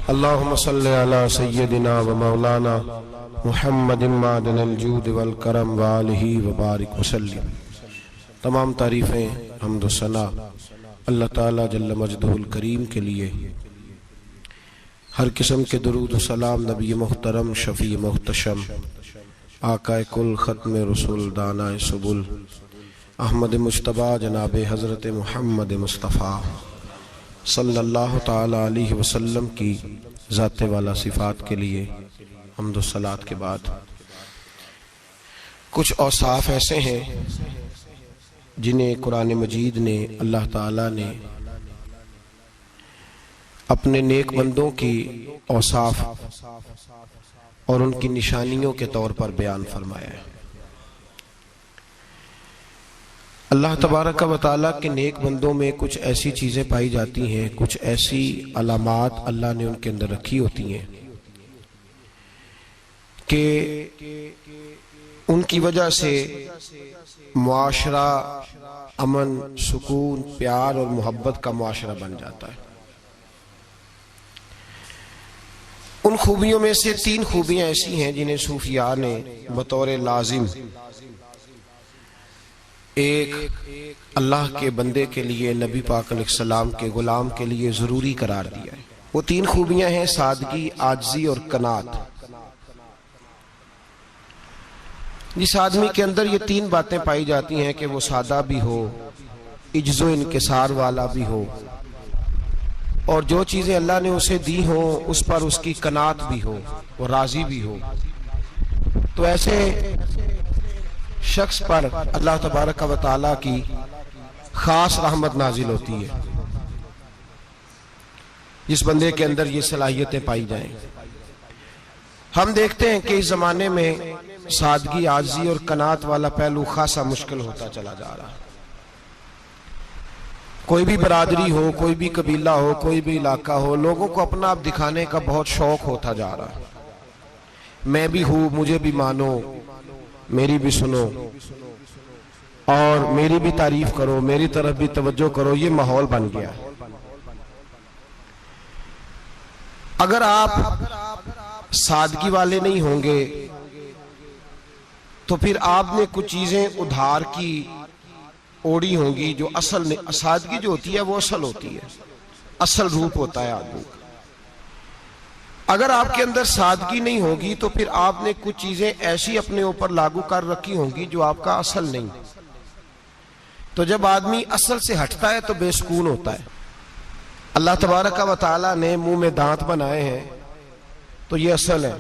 اللهم صل على سيدنا ومولانا محمد معدن الجود والکرم وآلہ وبارک وسلم۔ تمام تعریفیں حمد و ثنا اللہ تعالیٰ جل مجدہ الکریم کے لیے، ہر قسم کے درود و سلام نبی محترم شفیع محتشم آقا کل ختم رسول دانا سبل احمد مجتبیٰ جناب حضرت محمد مصطفیٰ صلی اللہ تعالیٰ علیہ وسلم کی ذات والا صفات کے لیے حمد و صلات کے بعد کچھ اوصاف ایسے ہیں جنہیں قرآن مجید نے اللہ تعالیٰ نے اپنے نیک بندوں کی اوصاف اور ان کی نشانیوں کے طور پر بیان فرمایا ہے۔ اللہ تبارک و تعالیٰ کے نیک بندوں میں کچھ ایسی چیزیں پائی جاتی ہیں، کچھ ایسی علامات اللہ نے ان کے اندر رکھی ہوتی ہیں کہ ان کی وجہ سے معاشرہ امن، سکون، پیار اور محبت کا معاشرہ بن جاتا ہے۔ ان خوبیوں میں سے 3 خوبیاں ایسی ہیں جنہیں صوفیاء نے بطور لازم ایک اللہ کے بندے کے لیے، نبی پاک علیہ السلام کے غلام کے لیے ضروری قرار دیا ہے۔ وہ 3 خوبیاں ہیں سادگی، عاجزی اور قناعت۔ جس آدمی کے اندر یہ 3 باتیں پائی جاتی ہیں کہ وہ سادہ بھی ہو، عجز و انکسار والا بھی ہو، اور جو چیزیں اللہ نے اسے دی ہوں اس پر اس کی قناعت بھی ہو، وہ راضی بھی ہو، تو ایسے شخص پر اللہ تبارک و تعالیٰ کی خاص رحمت نازل ہوتی ہے، جس بندے کے اندر یہ صلاحیتیں پائی جائیں۔ ہم دیکھتے ہیں کہ اس زمانے میں سادگی، عاجزی اور قناعت والا پہلو خاصا مشکل ہوتا چلا جا رہا ہے۔ کوئی بھی برادری ہو، کوئی بھی قبیلہ ہو، کوئی بھی علاقہ ہو، لوگوں کو اپنا آپ دکھانے کا بہت شوق ہوتا جا رہا ہے۔ میں بھی ہوں، مجھے بھی مانو، میری بھی سنو، اور میری بھی تعریف کرو، میری طرف بھی توجہ کرو، یہ ماحول بن گیا۔ اگر آپ سادگی والے نہیں ہوں گے تو پھر آپ نے کچھ چیزیں ادھار کی اوڑی ہوں گی جو اصل نہیں۔ سادگی جو ہوتی ہے وہ اصل ہوتی ہے، اصل روپ ہوتا ہے آدمی کا۔ اگر آپ کے اندر سادگی نہیں ہوگی تو پھر آپ نے کچھ چیزیں ایسی اپنے اوپر لاگو کر رکھی ہوں گی جو آپ کا اصل نہیں۔ تو جب آدمی اصل سے ہٹتا ہے تو بے سکون ہوتا ہے۔ اللہ تبارک و تعالیٰ نے منہ میں دانت بنائے ہیں تو یہ اصل ہے۔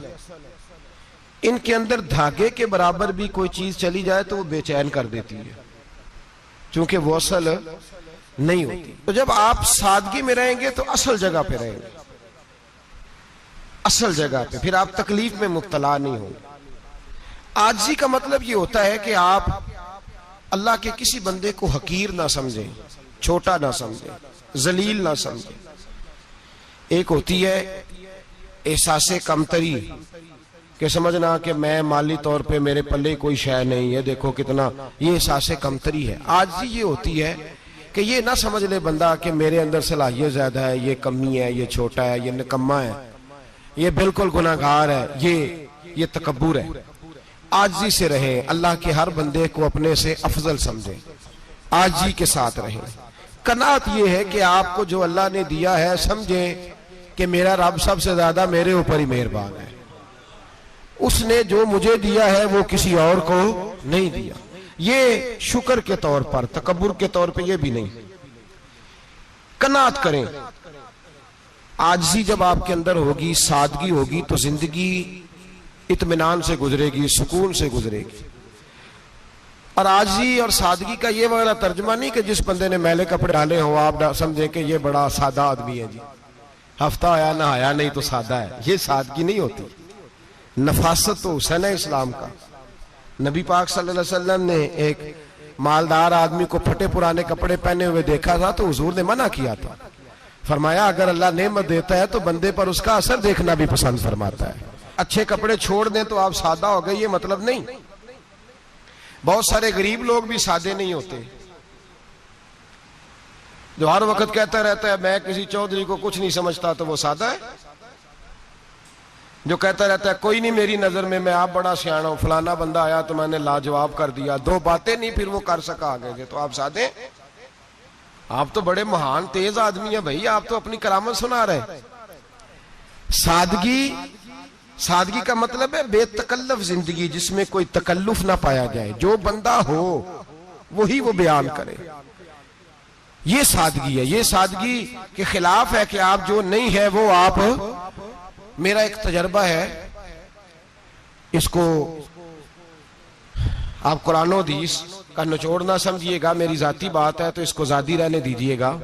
ان کے اندر دھاگے کے برابر بھی کوئی چیز چلی جائے تو وہ بے چین کر دیتی ہے، چونکہ وہ اصل نہیں ہوتی۔ تو جب آپ سادگی میں رہیں گے تو اصل جگہ پہ رہیں گے، اصل جگہ پہ، پھر آپ تکلیف میں مبتلا نہیں ہوں گے۔ عاجزی کا مطلب یہ ہوتا ہے کہ آپ اللہ کے کسی بندے کو حقیر نہ سمجھیں، چھوٹا نہ سمجھیں، ذلیل نہ سمجھیں۔ ایک ہوتی ہے احساس کمتری، کہ سمجھنا کہ میں مالی طور پہ میرے پلے کوئی شے نہیں ہے، دیکھو کتنا، یہ احساس کمتری ہے۔ عاجزی یہ ہوتی ہے کہ یہ نہ سمجھ لے بندہ کہ میرے اندر صلاحیت زیادہ ہے، یہ کمی ہے، یہ چھوٹا ہے، یہ نکما ہے، یہ بالکل گناہگار ہے، یہ تکبر ہے۔ عاجزی سے رہیں، اللہ کے ہر بندے کو اپنے سے افضل سمجھیں، عاجزی کے ساتھ رہیں۔ قناعت یہ ہے کہ آپ کو جو اللہ نے دیا ہے سمجھیں کہ میرا رب سب سے زیادہ میرے اوپر ہی مہربان ہے، اس نے جو مجھے دیا ہے وہ کسی اور کو نہیں دیا۔ یہ شکر کے طور پر، تکبر کے طور پہ یہ بھی نہیں۔ قناعت کریں۔ عاجزی جب آپ کے اندر ہوگی، سادگی ہوگی، تو زندگی اطمینان سے گزرے گی، سکون سے گزرے گی۔ اور عاجزی اور سادگی کا یہ والا ترجمہ نہیں کہ جس بندے نے میلے کپڑے ڈالے ہوں آپ سمجھیں کہ یہ بڑا سادہ آدمی ہے، جی ہفتہ آیا نہ آیا نہیں تو سادہ ہے۔ یہ سادگی نہیں ہوتی۔ نفاست تو حسن ہے اسلام کا۔ نبی پاک صلی اللہ علیہ وسلم نے ایک مالدار آدمی کو پھٹے پرانے کپڑے پہنے ہوئے دیکھا تھا تو حضور نے منع کیا تھا، فرمایا اگر اللہ نعمت دیتا ہے تو بندے پر اس کا اثر دیکھنا بھی پسند فرماتا ہے۔ اچھے کپڑے چھوڑ دیں تو آپ سادہ ہو گئے، یہ مطلب نہیں۔ بہت سارے غریب لوگ بھی سادے نہیں ہوتے، جو ہر وقت کہتا رہتا ہے میں کسی چودھری کو کچھ نہیں سمجھتا، تو وہ سادہ ہے؟ جو کہتا رہتا ہے کوئی نہیں میری نظر میں آپ بڑا سیاح ہوں، فلانا بندہ آیا تو میں نے لاجواب کر دیا، دو باتیں نہیں پھر وہ کر سکا آگے سے، تو آپ سادے، آپ تو بڑے مہان تیز آدمی ہیں بھائی، آپ تو اپنی کرامت سنا رہے ہیں۔ سادگی کا مطلب ہے بے تکلف زندگی، جس میں کوئی تکلف نہ پایا جائے، جو بندہ ہو وہی وہ بیان کرے، یہ سادگی ہے۔ یہ سادگی کے خلاف ہے کہ آپ جو نہیں ہے وہ آپ، میرا ایک تجربہ ہے، اس کو آپ قرآن و حدیث کا نچوڑ نہ سمجھیے گا، میری ذاتی بات ہے تو اس کو ذاتی رہنے دیجیے گا۔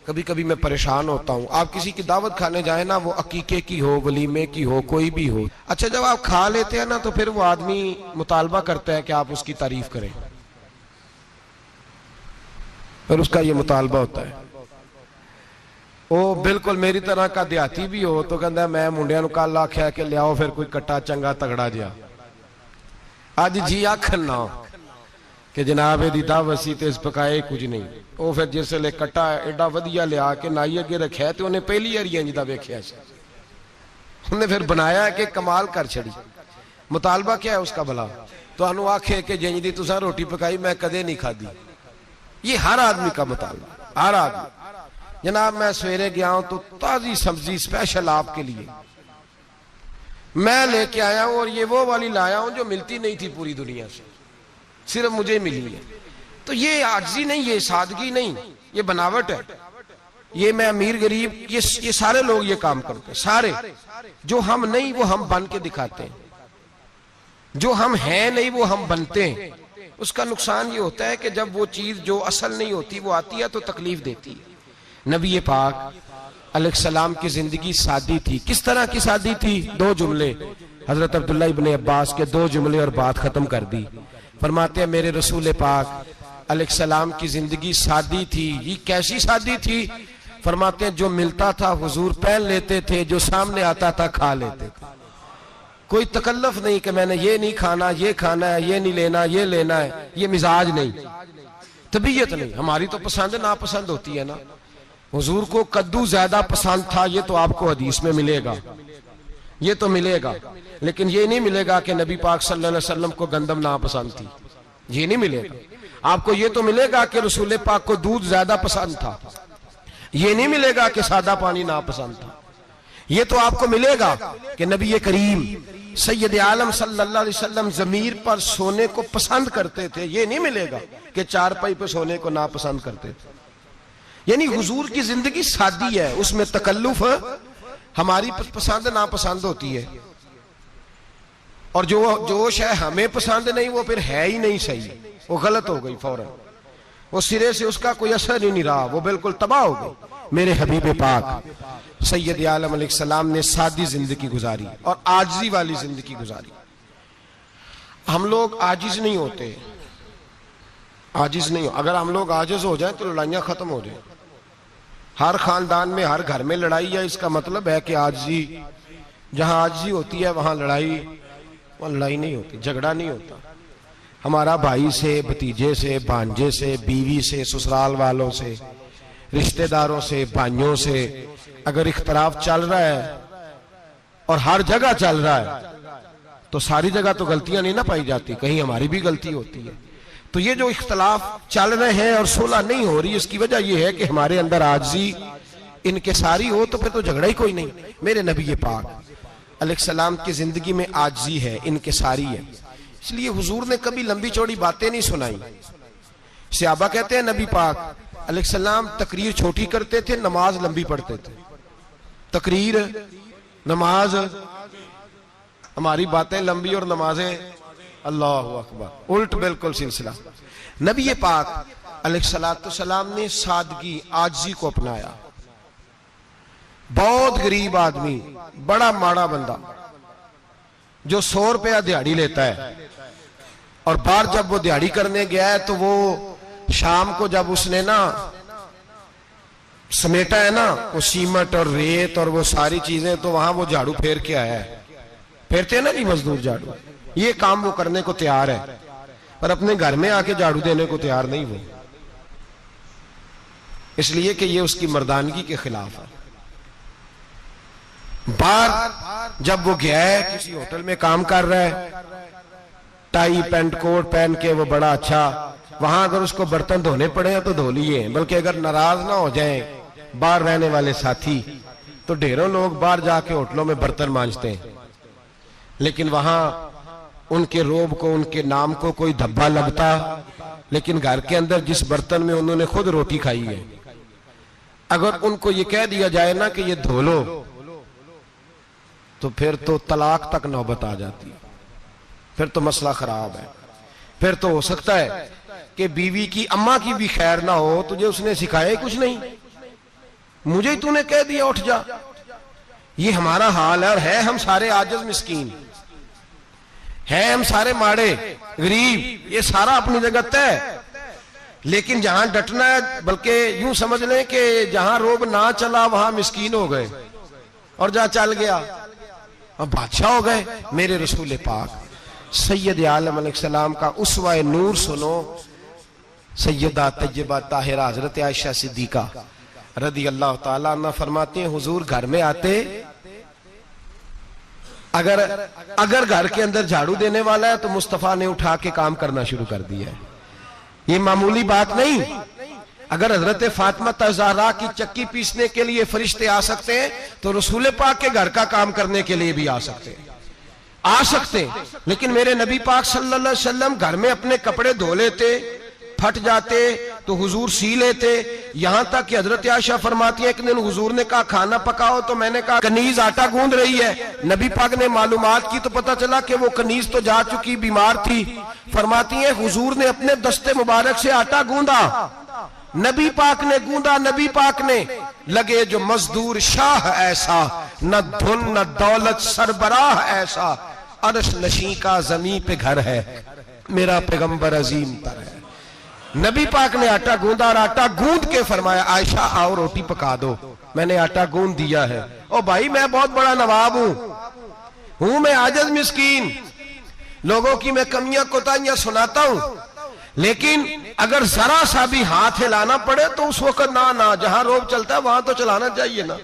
کبھی کبھی میں پریشان ہوتا ہوں، آپ کسی کی دعوت کھانے جائیں نا، وہ عقیقے کی ہو، ولیمے کی ہو، کوئی بھی ہو، اچھا جب آپ کھا لیتے ہیں نا تو پھر وہ آدمی مطالبہ کرتا ہے کہ آپ اس کی تعریف کریں، پھر اس کا یہ مطالبہ ہوتا ہے۔ وہ بالکل میری طرح کا دیہاتی بھی ہو تو کہتا ہے میں منڈیاں نو کل آکھیا کہ لیاؤ پھر کوئی کٹا چنگا تگڑا جیا، آج جی آکھن نہ کہ جناب دی دعوت سی تے اس پکائے کچھ نہیں، وہ پھر جس لے کٹا ایڈا ودیا لیا کہ نائی اگے رکھیا ہے تو انہیں پہلی ہری جدا ویکھیا سی، انہیں پھر بنایا کہ کمال کر چھڑی۔ مطالبہ کیا ہے اس کا بھلا؟ تو انہوں آکھے کہ جنج دی تساں روٹی پکائی میں کدے نہیں کھا دی، یہ ہر آدمی کا مطالبہ، ہر آدمی۔ جناب میں سویرے گیا ہوں تو تازی سبزی اسپیشل آپ کے لیے میں لے کے آیا ہوں، اور یہ وہ والی لایا ہوں جو ملتی نہیں تھی پوری دنیا سے، صرف مجھے ملی ہے۔ تو یہ عاجزی نہیں، یہ سادگی نہیں، یہ بناوٹ ہے۔ یہ میں امیر غریب، یہ سارے لوگ یہ کام کرتے ہیں، سارے۔ جو ہم نہیں وہ ہم بن کے دکھاتے ہیں، جو ہم ہیں نہیں وہ ہم بنتے ہیں۔ اس کا نقصان یہ ہوتا ہے کہ جب وہ چیز جو اصل نہیں ہوتی وہ آتی ہے تو تکلیف دیتی ہے۔ نبی پاک علیہ السلام کی زندگی سادی تھی۔ کس طرح کی سادی تھی؟ دو جملے، حضرت عبداللہ ابن عباس کے دو جملے اور بات ختم کر دی۔ فرماتے ہیں میرے رسول پاک علیہ السلام کی زندگی سادی تھی۔ یہ کیسی سادی تھی؟ فرماتے ہیں جو ملتا تھا حضور پہن لیتے تھے، جو سامنے آتا تھا کھا لیتے تھے، کوئی تکلف نہیں کہ میں نے یہ نہیں کھانا، یہ کھانا ہے، یہ نہیں لینا، یہ لینا ہے، یہ مزاج نہیں، طبیعت نہیں۔ ہماری تو پسند ناپسند ہوتی ہے نا۔ حضور کو کدو زیادہ پسند تھا، یہ تو آپ کو حدیث میں ملے گا، یہ تو ملے گا، لیکن یہ نہیں ملے گا کہ نبی پاک صلی اللہ علیہ وسلم کو گندم ناپسند تھی، یہ نہیں ملے گا۔ آپ کو یہ تو ملے گا کہ رسول پاک کو دودھ زیادہ پسند تھا، یہ نہیں ملے گا کہ سادہ پانی ناپسند تھا۔ یہ تو آپ کو ملے گا کہ نبی کریم سید عالم صلی اللہ علیہ وسلم ضمیر پر سونے کو پسند کرتے تھے، یہ نہیں ملے گا کہ چارپائی پہ سونے کو ناپسند کرتے تھے۔ یعنی حضور کی زندگی سادی ہے، اس میں تکلف ہماری پسند ناپسند ہوتی ہے، اور جو شے ہمیں پسند نہیں وہ پھر ہے ہی نہیں صحیح، وہ غلط ہو گئی فوراً، وہ سرے سے اس کا کوئی اثر ہی نہیں رہا، وہ بالکل تباہ ہو گئی۔ میرے حبیب پاک سید عالم علیہ السلام نے سادی زندگی گزاری اور عاجزی والی زندگی گزاری۔ ہم لوگ عاجز نہیں ہوتے، عاجز نہیں ہو، اگر ہم لوگ عاجز ہو جائیں تو لڑائیاں ختم ہو جائیں۔ ہر خاندان میں ہر گھر میں لڑائی ہے، اس کا مطلب ہے کہ عاجزی، جہاں عاجزی ہوتی ہے وہاں لڑائی نہیں ہوتی، جھگڑا نہیں ہوتا۔ ہمارا بھائی سے، بھتیجے سے، بھانجے سے، بیوی سے، سسرال والوں سے، رشتہ داروں سے، بھائیوں سے اگر اختلاف چل رہا ہے اور ہر جگہ چل رہا ہے تو ساری جگہ تو غلطیاں نہیں نہ پائی جاتی، کہیں ہماری بھی غلطی ہوتی ہے۔ تو یہ جو اختلاف چل رہے ہیں اور صلح نہیں ہو رہی، اس کی وجہ یہ ہے کہ ہمارے اندر عاجزی انکساری ہو، تو پھر تو جھگڑا ہی کوئی نہیں۔ میرے نبی پاک علیہ السلام کی زندگی میں عاجزی ہے، انکساری ہے، اس لیے حضور نے کبھی لمبی چوڑی باتیں نہیں سنائی۔ صحابہ کہتے ہیں نبی پاک علیہ السلام تقریر چھوٹی کرتے تھے، نماز لمبی پڑھتے تھے۔ تقریر، نماز، ہماری باتیں لمبی اور نمازیں اللہ اکبر الٹ بالکل سلسلہ۔ نبی پاک علیہ السلام نے سادگی، عاجزی کو اپنایا۔ بہت غریب آدمی، بڑا ماڑا بندہ جو 100 روپیہ دیہاڑی لیتا ہے، اور بار جب وہ دیہاڑی کرنے گیا ہے تو وہ شام کو جب اس نے نا سمیٹا ہے نا وہ سیمٹ اور ریت اور وہ ساری چیزیں، تو وہاں وہ جھاڑو پھیر کے آیا ہے۔ پھیرتے ہیں نا جی مزدور جھاڑو، یہ کام وہ کرنے کو تیار ہے، پر اپنے گھر میں آ کے جھاڑو دینے کو تیار نہیں وہ، اس لیے کہ یہ اس کی مردانگی کے خلاف ہے۔ بار جب وہ گیا ہے کسی ہوٹل میں کام کر رہا ہے, ٹائی پینٹ کوٹ پہن کے وہ بڑا اچھا, وہاں اگر اس کو برتن دھونے پڑے ہیں تو دھو لیے, بلکہ اگر ناراض نہ ہو جائیں باہر رہنے والے ساتھی تو ڈھیروں لوگ باہر جا کے ہوٹلوں میں برتن مانجتے ہیں, لیکن وہاں ان کے روب کو, ان کے نام کو کوئی دھبا لگتا, لیکن گھر کے اندر جس برتن میں انہوں نے خود روٹی کھائی ہے, اگر ان کو یہ کہہ دیا جائے نا کہ یہ دھو لو, تو پھر تو طلاق تک نوبت آ جاتی, پھر تو مسئلہ خراب ہے. پھر تو ہو سکتا ہے کہ بیوی کی اماں کی بھی خیر نہ ہو, تجھے اس نے سکھایا ہی کچھ نہیں, مجھے تو نے کہہ دیا اٹھ جا. یہ ہمارا حال ہے, اور ہے ہم سارے عاجز مسکین, ہیں ہم سارے ماڑے غریب, یہ سارا اپنی جگہ طے, لیکن جہاں ڈٹنا ہے, بلکہ یوں سمجھ لیں کہ جہاں روب نہ چلا وہاں مسکین ہو گئے, اور جہاں چل گیا اب بادشاہ ہو گئے. میرے رسول پاک سید عالم علیہ السلام کا اسوہ نور سنو, سیدہ طیبہ طاہرہ حضرت عائشہ صدیقہ رضی اللہ تعالیٰ عنہ فرماتے ہیں, حضور گھر میں آتے, اگر گھر کے اندر جھاڑو دینے والا ہے تو مصطفیٰ نے اٹھا کے کام کرنا شروع کر دیا ہے. یہ معمولی بات نہیں. اگر حضرت فاطمہ زہرا کی چکی پیسنے کے لیے فرشتے آ سکتے ہیں تو رسول پاک کے گھر کا کام کرنے کے لیے بھی آ سکتے ہیں. لیکن میرے نبی پاک صلی اللہ علیہ وسلم گھر میں اپنے کپڑے دھو لیتے, پھٹ جاتے تو حضور سی لیتے. یہاں تک کہ حضرت عائشہ فرماتی ہے ایک دن حضور نے کہا کھانا پکاؤ, تو میں نے کہا کنیز آٹا گوندھ رہی ہے. نبی پاک نے معلومات کی تو پتا چلا کہ وہ کنیز تو جا چکی, بیمار تھی. فرماتی ہیں حضور نے اپنے دستے مبارک سے آٹا گوندھا, نبی پاک نے گوندا, نبی پاک نے. لگے جو مزدور شاہ ایسا, نہ دھن نہ دولت سربراہ ایسا, عرش نشیں کا زمین پہ گھر ہے, میرا پیغمبر عظیم تر ہے. نبی پاک نے آٹا گوندا, اور آٹا گوند کے فرمایا عائشہ آؤ روٹی پکا دو, میں نے آٹا گوند دیا ہے. او بھائی میں بہت بڑا نواب ہوں میں عاجز مسکین, لوگوں کی میں کمیاں کوتاہیاں سناتا ہوں, لیکن اگر ذرا سا بھی ہاتھ ہلانا پڑے تو اس وقت نہ جہاں روب چلتا ہے وہاں تو چلانا چاہیے نا.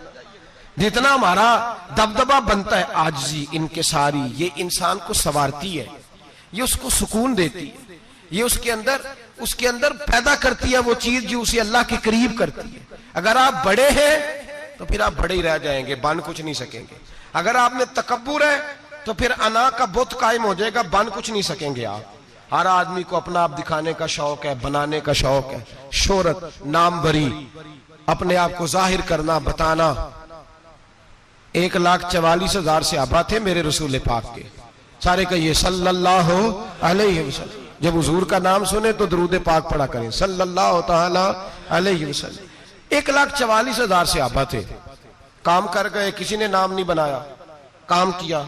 جتنا ہمارا دبدبہ بنتا ہے عاجزی, انکساری, یہ انسان کو سنوارتی ہے, یہ اس کو سکون دیتی ہے, یہ اس کے اندر پیدا کرتی ہے وہ چیز جو اسے اللہ کے قریب کرتی ہے. اگر آپ بڑے ہیں تو پھر آپ بڑے ہی رہ جائیں گے, بن کچھ نہیں سکیں گے. اگر آپ میں تکبر ہے تو پھر انا کا بت قائم ہو جائے گا, بن کچھ نہیں سکیں گے آپ. ہر آدمی کو اپنا آپ دکھانے کا شوق ہے, بنانے کا شوق ہے, شہرت, نام بری, اپنے آپ کو ظاہر کرنا, بتانا. 1,44,000 صحابہ تھے میرے رسول پاک کے, سارے کہیے صلی اللہ علیہ وسلم. جب حضور کا نام سنے تو درود پاک پڑھا کریں صلی اللہ تعالی علیہ وسلم. 1,44,000 صحابہ تھے, کام کر گئے, کسی نے نام نہیں بنایا, کام کیا.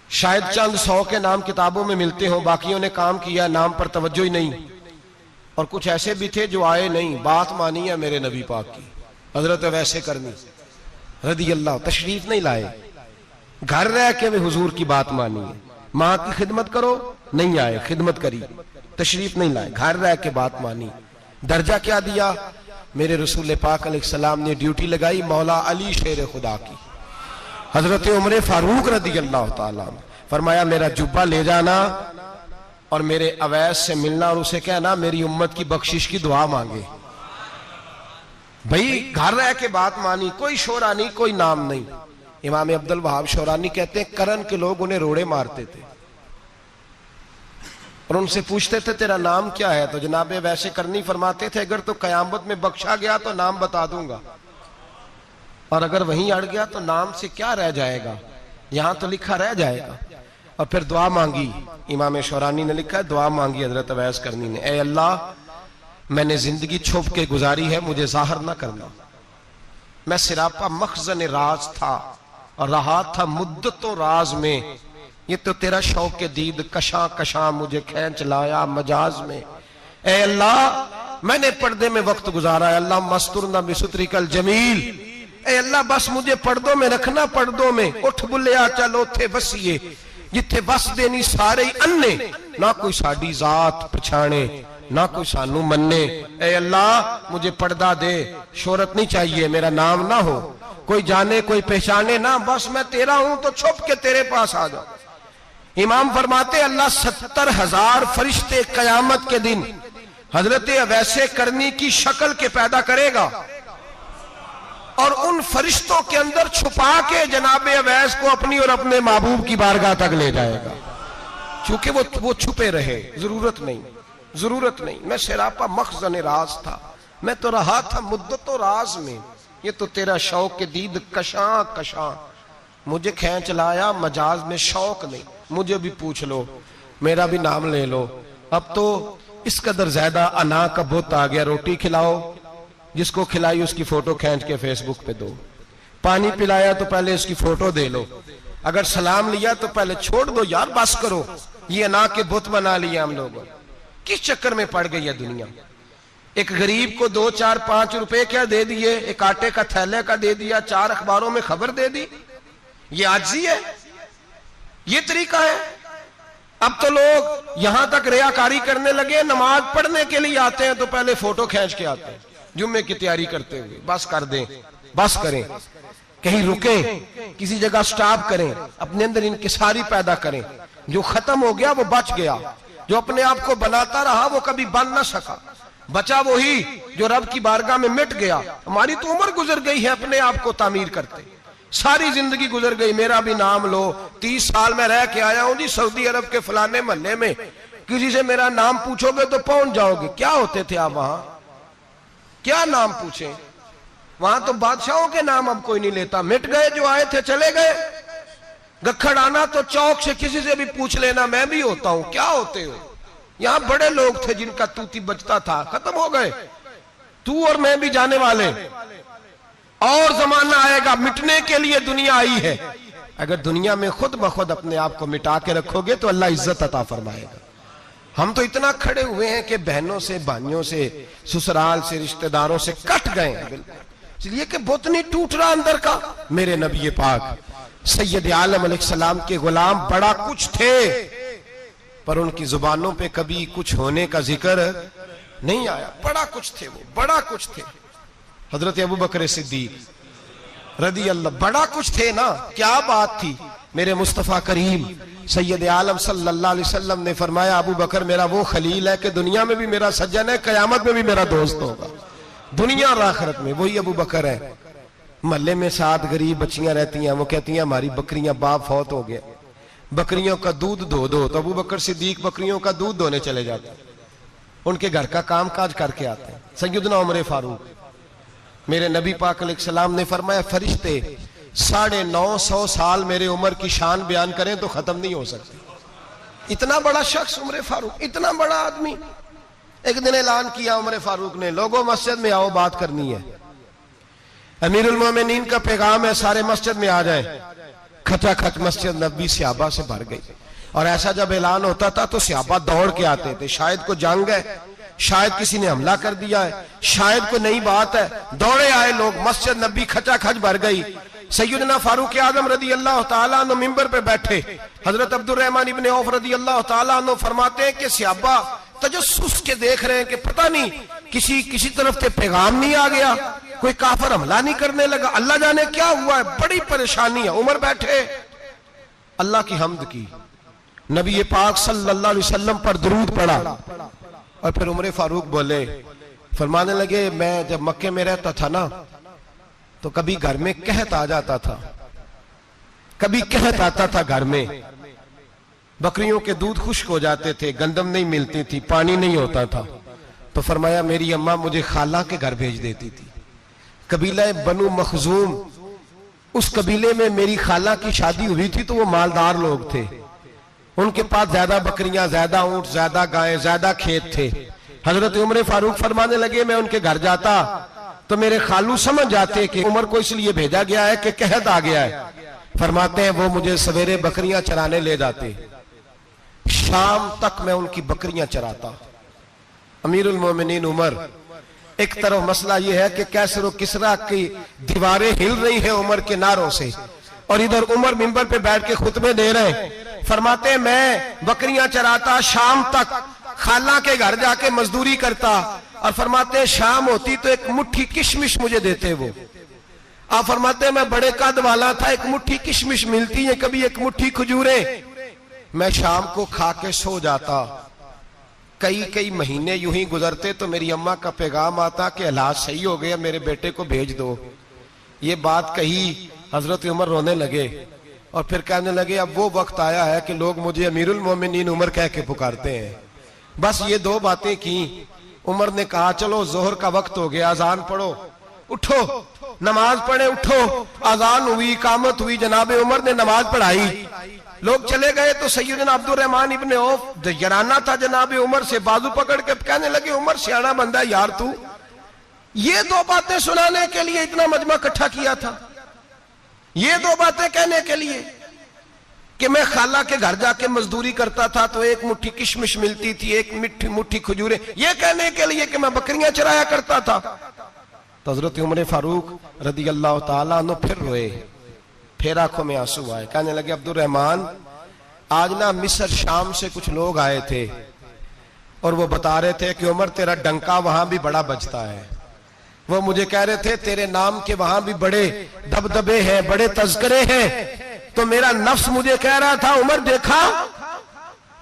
شاید چند 100 کے نام کتابوں میں ملتے ہوں, باقیوں نے کام کیا, نام پر توجہ ہی نہیں. اور کچھ ایسے بھی تھے جو آئے نہیں, بات مانی ہے میرے نبی پاک کی, حضرت ویسے کرنی رضی اللہ, تشریف نہیں لائے, گھر رہ کے بھی حضور کی بات مانی ہے. ماں کی خدمت کرو, نہیں آئے, خدمت کری, تشریف نہیں لائے, گھر رہ کے بات مانی. درجہ کیا دیا میرے رسول پاک علیہ السلام نے؟ ڈیوٹی لگائی مولا علی شیر خدا کی, حضرت عمر فاروق رضی اللہ تعالیٰ, فرمایا میرا جبہ لے جانا اور میرے اویس سے ملنا, اور اسے کہنا میری امت کی بخشش کی دعا مانگے. بھئی گھر رہ کے بات مانی, کوئی شورا نہیں, کوئی نام نہیں. امام عبد الوہاب شورانی کہتے ہیں کرن کے لوگ انہیں روڑے مارتے تھے اور ان سے پوچھتے تھے تیرا نام کیا ہے, تو جناب ویسے کرنی فرماتے تھے اگر تو قیامت میں بخشا گیا تو نام بتا دوں گا, اور اگر وہیں اڑ گیا تو نام سے کیا رہ جائے گا, یہاں تو لکھا رہ جائے گا. اور پھر دعا مانگی, امام شورانی نے لکھا ہے دعا مانگی حضرت اویس کرنی نے, اے اللہ میں نے زندگی چھپ کے گزاری ہے, مجھے ظاہر نہ کرنا. میں سراپا مخزن راز تھا اور رہا تھا مدتوں راز میں, یہ تو تیرا شوق دید کشاں کشاں مجھے کھینچ لایا مجاز میں. اے اللہ میں نے پردے میں وقت گزارا ہے, اللہ مسترنا بسترک الجمیل, اے اللہ بس مجھے پردوں میں رکھنا, پردوں میں. اٹھ بلیا چلو تھے بسیے جتھے بس دینی سارے اننے, نہ کوئی ساڑی ذات پچھانے نہ کوئی سانو مننے. اے اللہ مجھے پردہ دے, شہرت نہیں چاہیے, میرا نام نہ ہو, کوئی جانے کوئی پہچانے نہ، بس میں تیرا ہوں تو چھپ کے تیرے پاس آ جاؤ۔ امام فرماتے اللہ 70,000 فرشتے قیامت کے دن حضرت اویس کرنی کی شکل کے پیدا کرے گا، اور ان فرشتوں کے اندر چھپا کے جناب اویس کو اپنی اور اپنے محبوب کی بارگاہ تک لے جائے گا، چونکہ وہ چھپے رہے، ضرورت نہیں۔ میں سراپا مخزن راز تھا، میں تو رہا تھا مدت و راز میں، یہ تو تیرا شوق کے دید کشاں مجھے کھینچ لایا مجاز میں، شوق نہیں، مجھے بھی پوچھ لو، میرا بھی نام لے لو۔ اب تو اس قدر زیادہ انا کا بت آ گیا، روٹی کھلاؤ، جس کو کھلائی اس کی فوٹو کھینچ کے فیس بک پہ دو، پانی پلایا تو پہلے اس کی فوٹو دے لو، اگر سلام لیا تو پہلے چھوڑ دو یار، بس کرو۔ یہ انا کے بت بنا لیا ہم لوگوں، کس چکر میں پڑ گئی ہے دنیا۔ ایک غریب کو 2 4 5 روپے کیا دے دیے، ایک آٹے کا تھیلے کا دے دیا، 4 اخباروں میں خبر دے دی، یہ عاجزی ہے، یہ طریقہ ہے۔ اب تو لوگ یہاں تک ریاکاری کرنے لگے، نماز پڑھنے کے لیے آتے ہیں تو پہلے فوٹو کھینچ کے آتے ہیں جمعے کی تیاری کرتے ہوئے۔ بس کر دیں، بس کریں، کہیں رکیں، کسی جگہ سٹاپ کریں، اپنے اندر انکساری پیدا کریں۔ جو ختم ہو گیا وہ بچ گیا، جو اپنے آپ کو بناتا رہا وہ کبھی بن نہ سکا، بچا وہی جو رب کی بارگاہ میں مٹ گیا۔ ہماری تو عمر گزر گئی ہے اپنے آپ کو تعمیر کرتے، ساری زندگی گزر گئی۔ میرا بھی نام لو، 30 سال میں رہ کے آیا ہوں جی سعودی عرب کے فلانے محلے میں، کسی سے میرا نام پوچھو گے تو پہنچ جاؤ گے۔ کیا ہوتے تھے آپ وہاں، کیا نام پوچھیں؟ وہاں تو بادشاہوں کے نام اب کوئی نہیں لیتا، مٹ گئے، جو آئے تھے چلے گئے۔ گکھڑ آنا تو چوک سے کسی سے بھی پوچھ لینا، میں بھی ہوتا ہوں، کیا ہوتے ہو؟ یہاں بڑے لوگ تھے جن کا توتی بچتا تھا، ختم ہو گئے، تو اور میں بھی جانے والے۔ اور زمانہ آئے گا، مٹنے کے لیے دنیا آئی ہے۔ اگر دنیا میں خود بخود اپنے آپ کو مٹا کے رکھو گے تو اللہ عزت عطا فرمائے گا۔ ہم تو اتنا کھڑے ہوئے ہیں کہ بہنوں سے، بھائیوں سے، سسرال سے، رشتہ داروں سے کٹ گئے ہیں، اس لیے کہ بت نہیں ٹوٹ رہا اندر کا۔ میرے نبی پاک سید عالم علیہ السلام کے غلام بڑا کچھ تھے، پر ان کی زبانوں پہ کبھی کچھ ہونے کا ذکر نہیں آیا۔ بڑا کچھ تھے، وہ بڑا کچھ تھے۔ حضرت ابوبکر صدیق رضی اللہ، بڑا کچھ تھے نا، کیا بات تھی۔ میرے مصطفیٰ کریم سید عالم صلی اللہ علیہ وسلم نے فرمایا ابوبکر میرا وہ خلیل ہے کہ دنیا میں بھی میرا سجن ہے، قیامت میں بھی میرا دوست ہوگا، دنیا اور آخرت میں وہی ابوبکر ہے۔ محلے میں 7 غریب بچیاں رہتی ہیں، وہ کہتی ہیں ہماری بکریاں، باپ فوت ہو گیا، بکریوں کا دودھ دھو دو، تو ابوبکر صدیق بکریوں کا دودھ دھونے چلے جاتے ہیں، ان کے گھر کا کام کاج کر کے آتے ہیں۔ سیدنا عمر فاروق، میرے نبی پاک علیہ السلام نے فرمایا فرشتے 950 سال میرے عمر کی شان بیان کریں تو ختم نہیں ہو سکتی۔ اتنا بڑا شخص عمر فاروق، اتنا بڑا آدمی۔ ایک دن اعلان کیا عمر فاروق نے، لوگوں مسجد میں آؤ، بات کرنی ہے، امیر المومنین کا پیغام ہے، سارے مسجد میں آ جائیں۔ کھچا کھچ مسجد نبی صحابہ سے بھر گئی، اور ایسا جب اعلان ہوتا تھا تو صحابہ دوڑ کے آتے تھے، شاید کو جنگ ہے، شاید کسی نے حملہ کر دیا ہے، شاید کوئی نئی بات ہے، دوڑے آئے لوگ، مسجد نبی کھچا کھچ بھر گئی۔ سیدنا فاروق اعظم رضی اللہ تعالیٰ عنہ ممبر پہ بیٹھے، حضرت عبد الرحمن ابن عوف رضی اللہ تعالیٰ عنہ فرماتے ہیں کہ صحابہ تجسس کے دیکھ رہے ہیں کہ پتہ نہیں کسی طرف سے پیغام نہیں آ گیا، کوئی کافر حملہ نہیں کرنے لگا، اللہ جانے کیا ہوا ہے، بڑی پریشانی ہے۔ عمر بیٹھے، اللہ کی حمد کی، نبی پاک صلی اللہ علیہ وسلم پر درود پڑھا، اور پھر عمر فاروق بولے، فرمانے لگے میں جب مکے میں رہتا تھا نا تو کبھی گھر میں قحط آ جاتا تھا، کبھی قحط آتا تھا گھر میں، بکریوں کے دودھ خشک ہو جاتے تھے، گندم نہیں ملتی تھی، پانی نہیں ہوتا تھا، تو فرمایا میری اماں مجھے خالہ کے گھر بھیج دیتی تھی۔ قبیلہ بنو مخزوم، اس قبیلے میں میری خالہ کی شادی ہوئی تھی تو وہ مالدار لوگ تھے، ان کے پاس زیادہ بکریاں، زیادہ اونٹ، زیادہ گائیں، زیادہ کھیت تھے۔ حضرت عمر فاروق فرمانے لگے میں ان کے گھر جاتا تو میرے خالو سمجھ جاتے کہ عمر کو اس لیے بھیجا گیا ہے کہ قحط آ گیا ہے، فرماتے ہیں وہ مجھے سویرے بکریاں چرانے لے جاتے، شام تک میں ان کی بکریاں چراتا۔ امیر المومنین عمر، ایک طرف مسئلہ یہ ہے کہ کیسر و کسرا کی دیواریں ہل رہی ہیں عمر کے نعروں سے، اور ادھر عمر منبر پہ بیٹھ کے خطبے دے رہے ہیں، فرماتے ہیں میں بکریاں چراتا، شام تک خالہ کے گھر جا کے مزدوری کرتا، اور فرماتے ہیں شام ہوتی تو ایک مٹھی کشمش مجھے دیتے وہ، آپ فرماتے ہیں میں بڑے قد والا تھا, ایک مٹھی کشمش ملتی ہے, کبھی ایک مٹھی کھجوریں, میں شام کو کھا کے سو جاتا. کئی مہینے یوں ہی گزرتے تو میری اماں کا پیغام آتا کہ حالات صحیح ہو گیا, میرے بیٹے کو بھیج دو. یہ بات کہی, حضرت عمر رونے لگے اور پھر کہنے لگے اب وہ وقت آیا ہے کہ لوگ مجھے امیر المومنین عمر کہہ کے پکارتے ہیں. بس یہ دو باتیں کی. عمر نے کہا چلو ظہر کا وقت ہو گیا, اذان پڑھو, اٹھو نماز پڑھے, اٹھو. اذان ہوئی, اقامت ہوئی, جناب عمر نے نماز پڑھائی, لوگ چلے گئے تو سیدنا عبد الرحمن ابن عوف جرانہ تھا جناب عمر سے, بازو پکڑ کے کہنے لگے عمر سیانا بندہ یار تو یہ دو باتیں سنانے کے لیے اتنا مجمع اکٹھا کیا تھا, یہ دو باتیں کہنے کے لیے کہ میں خالہ کے گھر جا کے مزدوری کرتا تھا تو ایک مٹھی کشمش ملتی تھی, ایک مٹھی کھجوریں, یہ کہنے کے لیے کہ میں بکریاں چرایا کرتا تھا. تو حضرت عمر فاروق رضی اللہ تعالیٰ عنہ پھر روئے, پھر آنکھوں میں آنسو آئے. کہنے لگے عبد الرحمن آج نا مصر شام سے کچھ لوگ آئے تھے اور وہ بتا رہے تھے کہ عمر تیرا ڈنکا وہاں بھی بڑا بجتا ہے. وہ مجھے کہہ رہے تھے تیرے نام کے وہاں بھی بڑے دبدبے ہیں, بڑے تذکرے ہیں. تو میرا نفس مجھے کہہ رہا تھا عمر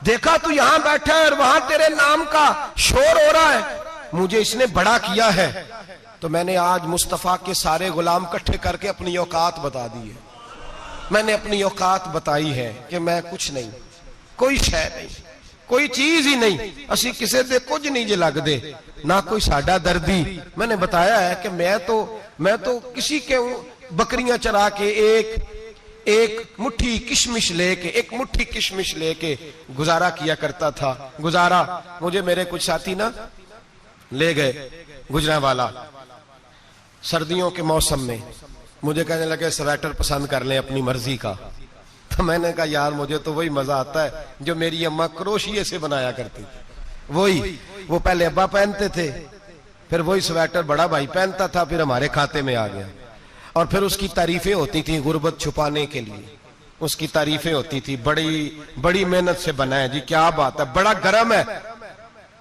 دیکھا تو یہاں بیٹھا ہے اور وہاں تیرے نام کا شور ہو رہا ہے, مجھے اس نے بڑا کیا ہے. تو میں نے آج مصطفیٰ کے سارے غلام کٹھے کر کے اپنی اوقات بتا دی ہے. میں نے اپنی اوقات بتائی ہے کہ میں کچھ نہیں, کوئی شے نہیں, کوئی چیز ہی نہیں, اسی کسے دے کچھ نہیں جے لگ دے, نہ کوئی ساڈا دردی. میں نے بتایا ہے کہ میں تو کسی کے بکریاں چرا کے ایک مٹھی کشمش لے کے گزارا کیا کرتا تھا. گزارا مجھے میرے کچھ ساتھی نا لے گئے گجرانوالا سردیوں کے موسم میں, مجھے کہنے لگے سویٹر پسند کر لیں اپنی مرضی کا. تو میں نے کہا یار مجھے تو وہی مزہ آتا ہے جو میری اماں کروشیے سے بنایا کرتی تھی, وہ پہلے ابا پہنتے تھے, پھر وہی سویٹر بڑا بھائی پہنتا تھا, پھر ہمارے کھاتے میں آ گیا. اور پھر اس کی تعریفیں ہوتی تھیں غربت چھپانے کے لیے, اس کی تعریفیں ہوتی تھی بڑی محنت سے بنا ہے جی, کیا بات ہے, بڑا گرم ہے,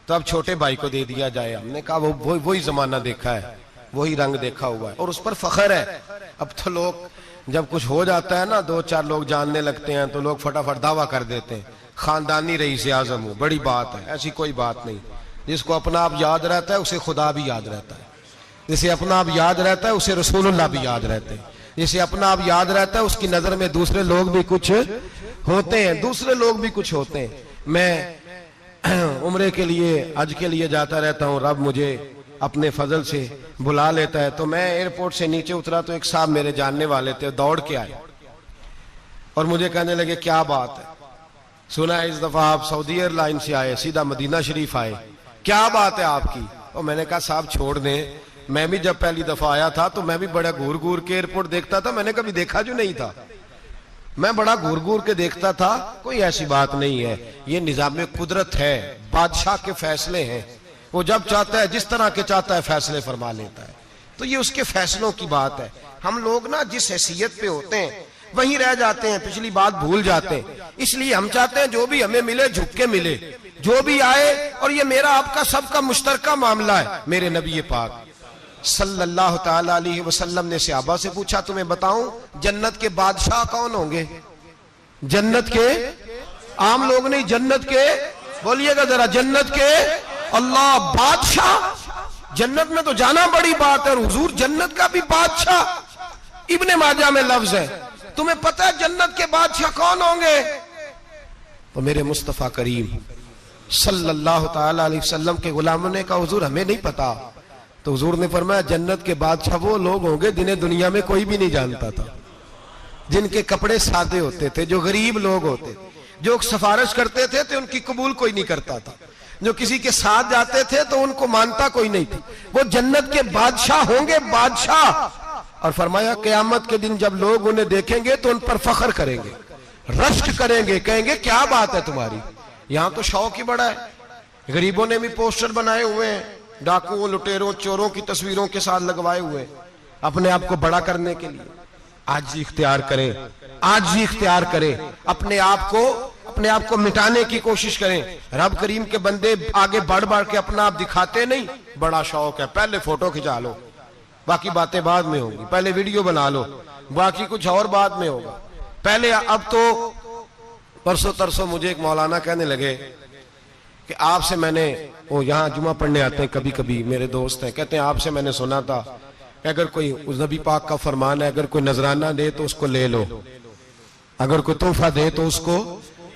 تو اب چھوٹے بھائی کو دے دیا جائے. ہم نے کہا وہی زمانہ دیکھا ہے, وہی رنگ دیکھا ہوا ہے اور اس پر فخر ہے. اب تو لوگ جب کچھ ہو جاتا ہے نا, دو چار لوگ جاننے لگتے ہیں تو لوگ فٹافٹ دعویٰ کر دیتے ہیں خاندانی رئیس اعظم ہوں, بڑی بات ہے. ایسی کوئی بات نہیں. جس کو اپنا آپ یاد رہتا ہے اسے خدا بھی یاد رہتا ہے, جسے اپنا آپ یاد رہتا ہے اسے رسول اللہ بھی یاد رہتے ہیں, جسے اپنا آپ یاد رہتا ہے اس کی نظر میں دوسرے لوگ بھی کچھ ہوتے ہیں. میں عمرے کے لیے حج کے لیے جاتا رہتا ہوں, رب مجھے اپنے فضل سے بلا لیتا ہے. تو میں ایئرپورٹ سے نیچے اترا تو ایک صاحب میرے جاننے والے تھے, دوڑ کے آئے اور مجھے کہنے لگے کیا بات ہے, سنا ہے اس دفعہ آپ سعودی ایئر لائن سے آئے, سیدھا مدینہ شریف آئے, کیا بات ہے آپ کی. اور میں نے کہا صاحب چھوڑ دیں, میں بھی جب پہلی دفعہ آیا تھا تو میں بھی بڑا گور کے ایئرپورٹ دیکھتا تھا, میں نے کبھی دیکھا جو نہیں تھا, میں بڑا گور کے دیکھتا تھا. کوئی ایسی بات نہیں ہے, یہ نظام قدرت ہے, بادشاہ کے فیصلے ہیں, وہ جب چاہتا ہے جس طرح کے چاہتا ہے فیصلے فرما لیتا ہے. تو یہ اس کے فیصلوں کی بات ہے. ہم لوگ نا جس حیثیت پہ ہوتے ہیں وہیں رہ جاتے ہیں, پچھلی بات بھول جاتے ہیں. اس لیے ہم چاہتے ہیں جو بھی ہمیں ملے جھک کے ملے, جو بھی آئے, اور یہ میرا آپ کا سب کا مشترکہ معاملہ ہے. میرے نبی پاک صلی اللہ تعالی علیہ وسلم نے صحابہ سے پوچھا تمہیں بتاؤں جنت کے بادشاہ کون ہوں گے؟ جنت کے عام لوگ نہیں, جنت کے, بولیے گا ذرا, جنت کے اللہ بادشاہ. جنت میں تو جانا بڑی بات ہے, اور حضور جنت کا بھی بادشاہ. ابن ماجہ میں لفظ ہے. تمہیں پتہ ہے جنت کے بادشاہ کون ہوں گے؟ تو میرے مصطفیٰ کریم صلی اللہ تعالی علیہ وسلم کے غلاموں نے کہا حضور ہمیں نہیں پتا. تو حضور نے فرمایا جنت کے بادشاہ وہ لوگ ہوں گے جنہیں دنیا میں کوئی بھی نہیں جانتا تھا, جن کے کپڑے سادے ہوتے تھے, جو غریب لوگ ہوتے, جو سفارش کرتے تھے تو ان کی قبول کوئی نہیں کرتا تھا, جو کسی کے ساتھ جاتے تھے تو ان کو مانتا کوئی نہیں تھا. وہ جنت کے بادشاہ ہوں گے, بادشاہ. اور فرمایا قیامت کے دن جب لوگ انہیں دیکھیں گے تو ان پر فخر کریں گے, رشک کریں گے, کہیں گے کیا بات ہے تمہاری. یہاں تو شوق ہی بڑا ہے. غریبوں نے بھی پوسٹر بنائے ہوئے ہیں, ڈاکوؤں, لٹیروں, چوروں کی تصویروں کے ساتھ لگوائے ہوئے اپنے آپ کو بڑا کرنے کے لیے. عاجزی اختیار کریں, عاجزی اختیار کریں, اپنے آپ کو مٹانے کی کوشش کریں. رب کریم کے بندے آگے بڑھ کے اپنا آپ دکھاتے نہیں, بڑا شوق ہے, پہلے فوٹو کھچا لو, باقی باتیں بعد میں ہوں گی، پہلے ویڈیو بنا لو، باقی کچھ اور بعد میں ہوگا پہلے۔ اب تو پرسوں ترسوں مجھے ایک مولانا کہنے لگے کہ آپ سے میں نے، وہ یہاں جمعہ پڑھنے آتے ہیں کبھی کبھی، میرے دوست ہیں، کہتے ہیں آپ سے میں نے سنا تھا کہ اگر کوئی اس نبی پاک کا فرمان ہے، اگر کوئی نذرانہ دے تو اس کو لے لو، اگر کوئی تحفہ دے تو اس کو،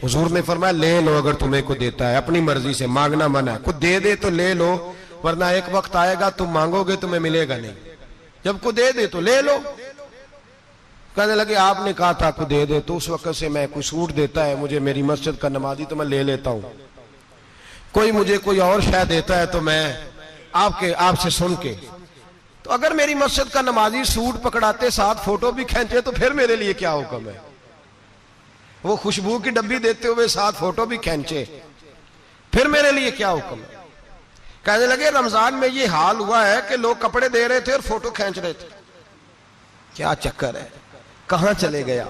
حضور نے فرمایا لے لو اگر تمہیں کو دیتا ہے، اپنی مرضی سے، مانگنا منع ہے، کو دے دے تو لے لو، ورنہ ایک وقت آئے گا تم مانگو گے تمہیں ملے گا نہیں، جب کو دے دے تو لے لو۔ کہنے لگے آپ نے کہا تھا کو دے دے، تو اس وقت سے میں کوئی سوٹ دیتا ہے مجھے میری مسجد کا نمازی تو میں لے لیتا ہوں، کوئی مجھے کوئی اور شے دیتا ہے تو میں آپ سے سن کے، تو اگر میری مسجد کا نمازی سوٹ پکڑاتے ساتھ فوٹو بھی کھینچے تو پھر میرے لیے کیا حکم ہے؟ وہ خوشبو کی ڈبی دیتے ہوئے ساتھ فوٹو بھی کھینچے، پھر میرے لیے کیا حکم ہے؟ کہنے لگے رمضان میں یہ حال ہوا ہے کہ لوگ کپڑے دے رہے تھے اور فوٹو کھینچ رہے تھے، کیا چکر ہے، کہاں چلے گیا؟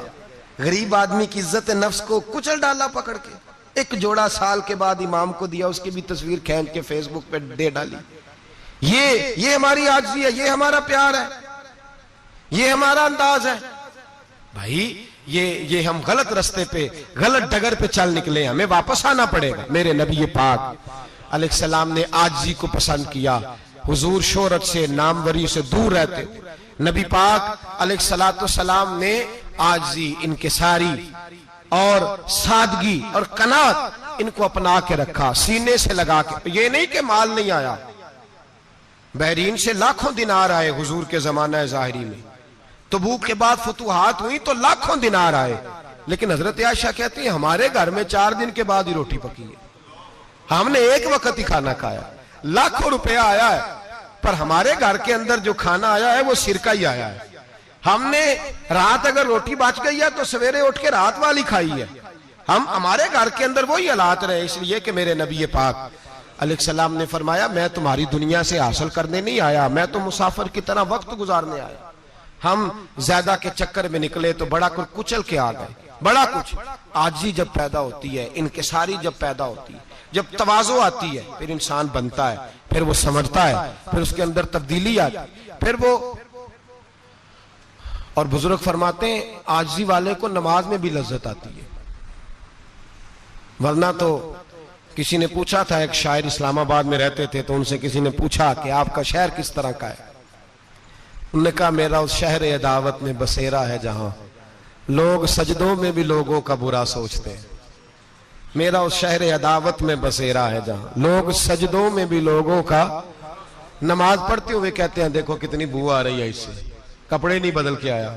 غریب آدمی کی عزت نفس کو کچل ڈالا پکڑ کے، ایک جوڑا سال کے بعد امام کو دیا، اس کی بھی تصویر کھینچ کے فیس بک پہ دے ڈالی۔ یہ ہماری عاجزی ہے، یہ ہمارا پیار ہے، یہ ہمارا انداز ہے۔ بھائی یہ ہم غلط رستے پہ، غلط ڈگر پہ چل نکلے، ہمیں واپس آنا پڑے گا۔ میرے نبی پاک علیہ السلام نے عاجزی کو پسند کیا، حضور شہرت سے، ناموری سے دور رہتے، نبی پاک علیہ السلام نے عاجزی، انکساری اور سادگی اور قناعت ان کو اپنا کے رکھا، سینے سے لگا کے۔ یہ نہیں کہ مال نہیں آیا، بحرین سے لاکھوں دینار آئے حضور کے زمانہ ظاہری میں، تبوک کے بعد فتوحات ہوئی تو لاکھوں دینار آئے، لیکن حضرت عائشہ کہتی ہیں ہمارے گھر میں 4 دن کے بعد ہی روٹی پکی ہے، ہم نے ایک وقت ہی کھانا کھایا، لاکھوں روپیہ آیا ہے پر ہمارے گھر کے اندر جو کھانا آیا ہے وہ سرکہ ہی آیا ہے۔ ہم نے رات اگر روٹی بچ گئی ہے تو سویرے اٹھ کے رات والی کھائی ہے، ہمارے گھر کے اندر وہی حالات رہے، اس لیے کہ میرے نبی پاک علیہ السلام نے فرمایا میں تمہاری دنیا سے حاصل کرنے نہیں آیا، میں تو مسافر کی طرح وقت گزارنے آیا۔ ہم زیادہ کے چکر میں نکلے تو بڑا کچھ کچل کے آ گئے، بڑا کچھ۔ عاجزی جب پیدا ہوتی ہے، انکساری جب پیدا ہوتی ہے، جب تواضع آتی ہے، پھر انسان بنتا ہے، پھر وہ سمجھتا ہے، پھر اس کے اندر تبدیلی آتی ہے، پھر وہ۔ اور بزرگ فرماتے ہیں عاجزی والے کو نماز میں بھی لذت آتی ہے، ورنہ تو کسی نے پوچھا تھا، ایک شاعر اسلام آباد میں رہتے تھے، تو ان سے کسی نے پوچھا کہ آپ کا شہر کس طرح کا ہے؟ انہوں نے کہا میرا اس شہر عداوت میں بسیرا ہے جہاں لوگ سجدوں میں بھی لوگوں کا برا سوچتے ہیں، میرا اس شہر عداوت میں بسیرا ہے جہاں لوگ سجدوں میں بھی لوگوں کا، نماز پڑھتے ہوئے کہتے ہیں دیکھو کتنی بو آ رہی ہے اس سے، کپڑے نہیں بدل کے آیا،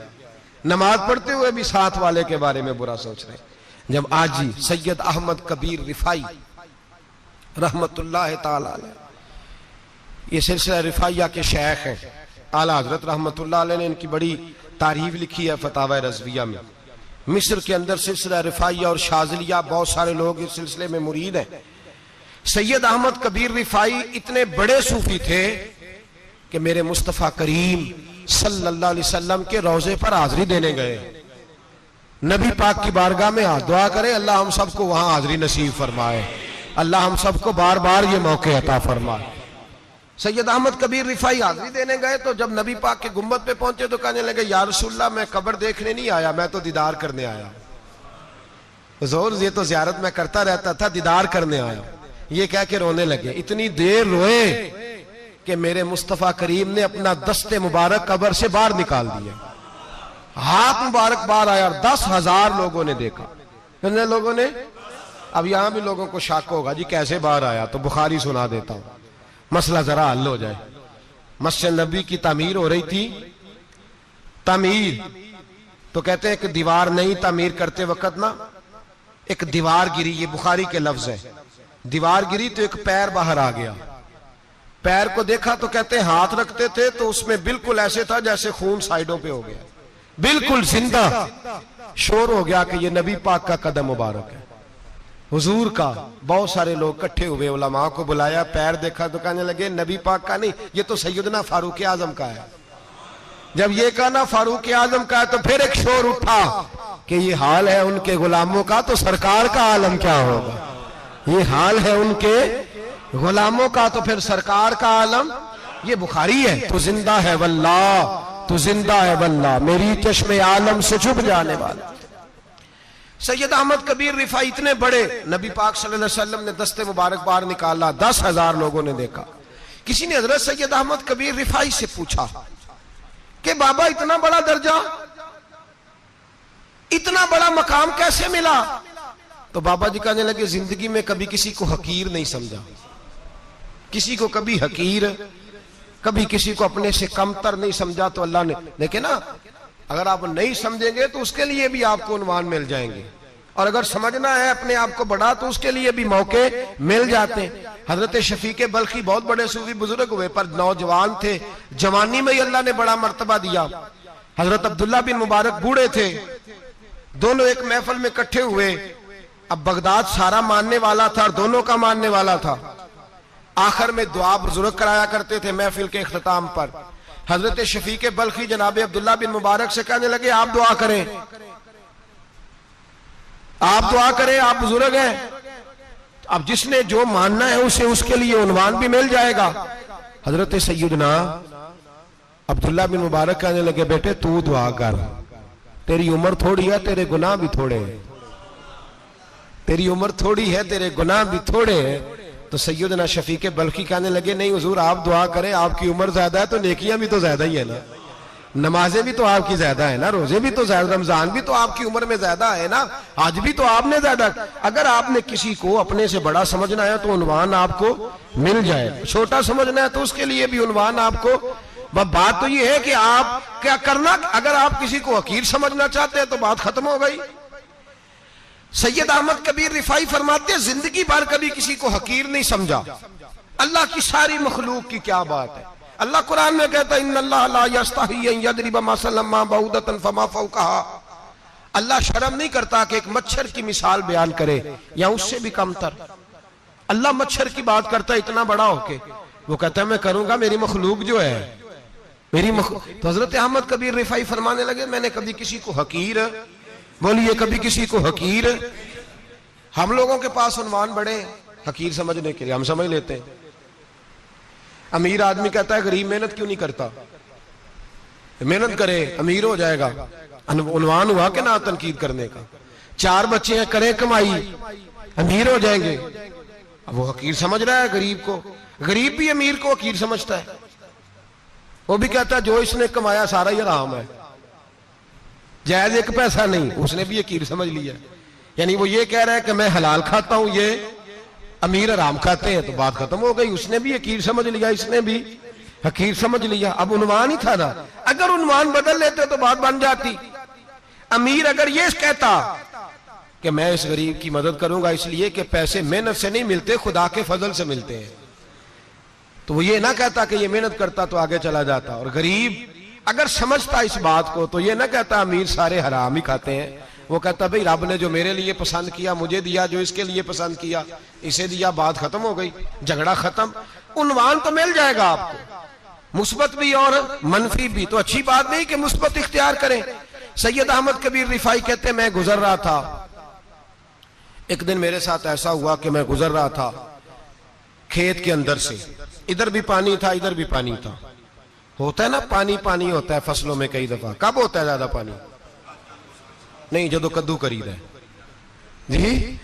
نماز پڑھتے ہوئے بھی ساتھ والے کے بارے میں برا سوچ رہے ہیں۔ جب آجی سید احمد کبیر رفائی رحمت اللہ تعالی علیہ، یہ سلسلہ رفائیہ کے شیخ ہیں، اعلیٰ حضرت رحمت اللہ علیہ نے ان کی بڑی تعریف لکھی ہے فتاوی رضویہ میں۔ مصر کے اندر سلسلہ رفائیہ اور شاذلیہ، بہت سارے لوگ اس سلسلے میں مرید ہیں۔ سید احمد کبیر رفائی اتنے بڑے صوفی تھے کہ میرے مصطفیٰ کریم صلی اللہ علیہ وسلم کے روضے پر حاضری دینے گئے، نبی پاک کی بارگاہ میں دعا کرے اللہ ہم سب کو وہاں حاضری نصیب فرمائے، اللہ ہم سب کو بار بار یہ موقع عطا فرمائے۔ سید احمد کبیر رفائی حاضری دینے گئے تو جب نبی پاک کے گنبد پہ پہنچے تو کہنے لگے یا رسول اللہ میں قبر دیکھنے نہیں آیا، میں تو دیدار کرنے آیا۔ حضور یہ تو زیارت میں کرتا رہتا تھا، دیدار کرنے آیا۔ یہ کہہ کے رونے لگے، اتنی دیر روئے کہ میرے مصطفیٰ کریم نے اپنا دست مبارک قبر سے باہر نکال دیا، ہاتھ مبارک باہر آیا اور 10,000 لوگوں نے دیکھا۔ کتنے لوگوں نے؟ اب یہاں بھی لوگوں کو شک ہوگا جی کیسے باہر آیا، تو بخاری سنا دیتا ہوں مسئلہ ذرا حل ہو جائے۔ مسجد نبی کی تعمیر ہو رہی تھی، تعمیر تو کہتے ہیں کہ دیوار نہیں، تعمیر کرتے وقت نا ایک دیوار گری، یہ بخاری کے لفظ ہے، دیوار گری تو ایک پیر باہر آ گیا، پیر کو دیکھا تو کہتے ہیں ہاتھ رکھتے تھے تو اس میں بالکل ایسے تھا جیسے خون سائیڈوں پہ ہو گیا، بالکل زندہ۔ شور ہو گیا کہ یہ نبی پاک کا قدم مبارک ہے، حضور کا۔ بہت سارے لوگ کٹھے ہوئے، علماء کو بلایا، پیر دیکھا تو کہنے لگے نبی پاک کا نہیں، یہ تو سیدنا فاروق اعظم کا ہے۔ جب یہ کہا نا فاروق اعظم کا ہے تو پھر ایک شور اٹھا کہ یہ حال ہے ان کے غلاموں کا تو سرکار کا عالم کیا ہوگا، یہ حال ہے ان کے غلاموں کا تو پھر سرکار کا عالم۔ یہ بخاری ہے، تو زندہ ہے واللہ، تو زندہ ہے واللہ، میری چشم عالم سے چھپ جانے والا۔ سید احمد کبیر رفاعی اتنے بڑے، نبی پاک صلی اللہ علیہ وسلم نے دست مبارک بار نکالا، 10,000 لوگوں نے دیکھا۔ کسی نے حضرت سید احمد کبیر رفاعی سے پوچھا کہ بابا اتنا بڑا درجہ، اتنا بڑا مقام کیسے ملا؟ تو بابا جی کہنے لگے زندگی میں کبھی کسی کو حقیر نہیں سمجھا، کسی کو کبھی حقیر، کبھی کسی کو اپنے سے کمتر نہیں سمجھا۔ تو اللہ نے دیکھیں نا، اگر آپ نہیں سمجھیں گے تو اس کے لیے بھی آپ کو عنوان مل جائیں گے، اور اگر سمجھنا ہے اپنے آپ کو بڑا تو اس کے لیے بھی موقع مل جاتے ہیں۔ حضرت شفیق بلخی بہت بڑے صوفی بزرگ ہوئے، پر نوجوان تھے، جوانی میں ہی اللہ نے بڑا مرتبہ دیا۔ حضرت عبداللہ بن مبارک بوڑھے تھے، دونوں ایک محفل میں اکٹھے ہوئے۔ اب بغداد سارا ماننے والا تھا اور دونوں کا ماننے والا تھا۔ آخر میں دعا بزرگ کرایا کرتے تھے محفل کے اختتام پر۔ حضرت شفیق بلخی جناب عبداللہ بن مبارک سے کہنے لگے آپ دعا کریں، آپ دعا کریں، آپ بزرگ ہیں، اب جس نے جو ماننا ہے اسے اس کے لیے عنوان بھی مل جائے گا۔ حضرت سیدنا عبداللہ بن مبارک کہنے لگے بیٹے تو دعا کر، تیری عمر تھوڑی ہے، تیرے گناہ بھی تھوڑے ہیں، تیری عمر تھوڑی ہے، تیرے گناہ بھی تھوڑے ہیں۔ تو سیدنا شفیق بلخی کہنے لگے نہیں حضور آپ دعا کریں، آپ کی عمر زیادہ ہے تو نیکیاں بھی تو زیادہ ہی ہے نا، نمازیں بھی تو آپ کی زیادہ ہے نا، روزے بھی تو زیادہ، رمضان بھی تو آپ کی عمر میں زیادہ ہے نا، آج بھی تو آپ نے زیادہ۔ اگر آپ نے کسی کو اپنے سے بڑا سمجھنا ہے تو عنوان آپ کو مل جائے، چھوٹا سمجھنا ہے تو اس کے لیے بھی عنوان آپ کو۔ بات تو یہ ہے کہ آپ کیا کرنا، اگر آپ کسی کو حقیر سمجھنا چاہتے ہیں تو بات ختم ہو گئی۔ سید احمد کبیر رفاعی فرماتے ہیں زندگی بھر کبھی کسی کو حقیر نہیں سمجھا۔ اللہ کی ساری مخلوق کی کیا بات ہے، اللہ قرآن میں کہتا ہے ان اللہ لا یستحی ان یضرب مثلا ما بعوضۃ فما فوقها، اللہ شرم نہیں کرتا کہ ایک مچھر کی مثال بیان کرے یا اس سے بھی کم تر۔ اللہ مچھر کی بات کرتا ہے اتنا بڑا ہو کے، وہ کہتا ہے میں کروں گا، میری مخلوق جو ہے میری تو حضرت احمد کبیر رفاعی فرمانے لگے میں نے کبھی کسی کو حقیر، بولیے کبھی کسی کو حقیر۔ ہم لوگوں کے پاس عنوان بڑے حقیر سمجھنے کے لیے، ہم سمجھ لیتے ہیں۔ امیر آدمی کہتا ہے غریب محنت کیوں نہیں کرتا، محنت کرے امیر ہو جائے گا، عنوان ہوا کہ نہ تنقید کرنے کا۔ 4 بچے ہیں کریں کمائی امیر ہو جائیں گے، اب وہ حقیر سمجھ رہا ہے غریب کو، غریب بھی امیر کو حقیر سمجھتا ہے، وہ بھی کہتا ہے جو اس نے کمایا سارا ہی حرام ہے، جائز ایک پیسہ نہیں، اس نے بھی حقیر سمجھ لیا۔ یعنی وہ یہ کہہ رہا ہے کہ میں حلال کھاتا ہوں، یہ امیر حرام کھاتے ہیں، تو بات ختم ہو گئی، اس نے بھی حقیر سمجھ لیا، اس نے بھی حقیر سمجھ لیا۔ اب عنوان ہی تھا نا، اگر عنوان بدل لیتے تو بات بن جاتی۔ امیر اگر یہ کہتا کہ میں اس غریب کی مدد کروں گا اس لیے کہ پیسے محنت سے نہیں ملتے، خدا کے فضل سے ملتے ہیں، تو وہ یہ نہ کہتا کہ یہ محنت کرتا تو آگے چلا جاتا۔ اور غریب اگر سمجھتا اس بات کو تو یہ نہ کہتا امیر سارے حرام ہی کھاتے ہیں، وہ کہتا بھئی رب نے جو میرے لیے پسند کیا مجھے دیا، جو اس کے لیے پسند کیا اسے دیا، بات ختم ہو گئی، جھگڑا ختم۔ عنوان تو مل جائے گا آپ کو، مثبت بھی اور منفی بھی، تو اچھی بات نہیں کہ مثبت اختیار کریں۔ سید احمد کبیر رفاعی کہتے ہیں میں گزر رہا تھا، ایک دن میرے ساتھ ایسا ہوا کہ میں گزر رہا تھا کھیت کے اندر سے، ادھر بھی پانی تھا ادھر بھی پانی تھا، ہوتا ہے نا پانی پانی ہوتا ہے فصلوں میں کئی دفعہ، کب ہوتا ہے زیادہ پانی؟ نہیں جدو کدو کری رہے جی،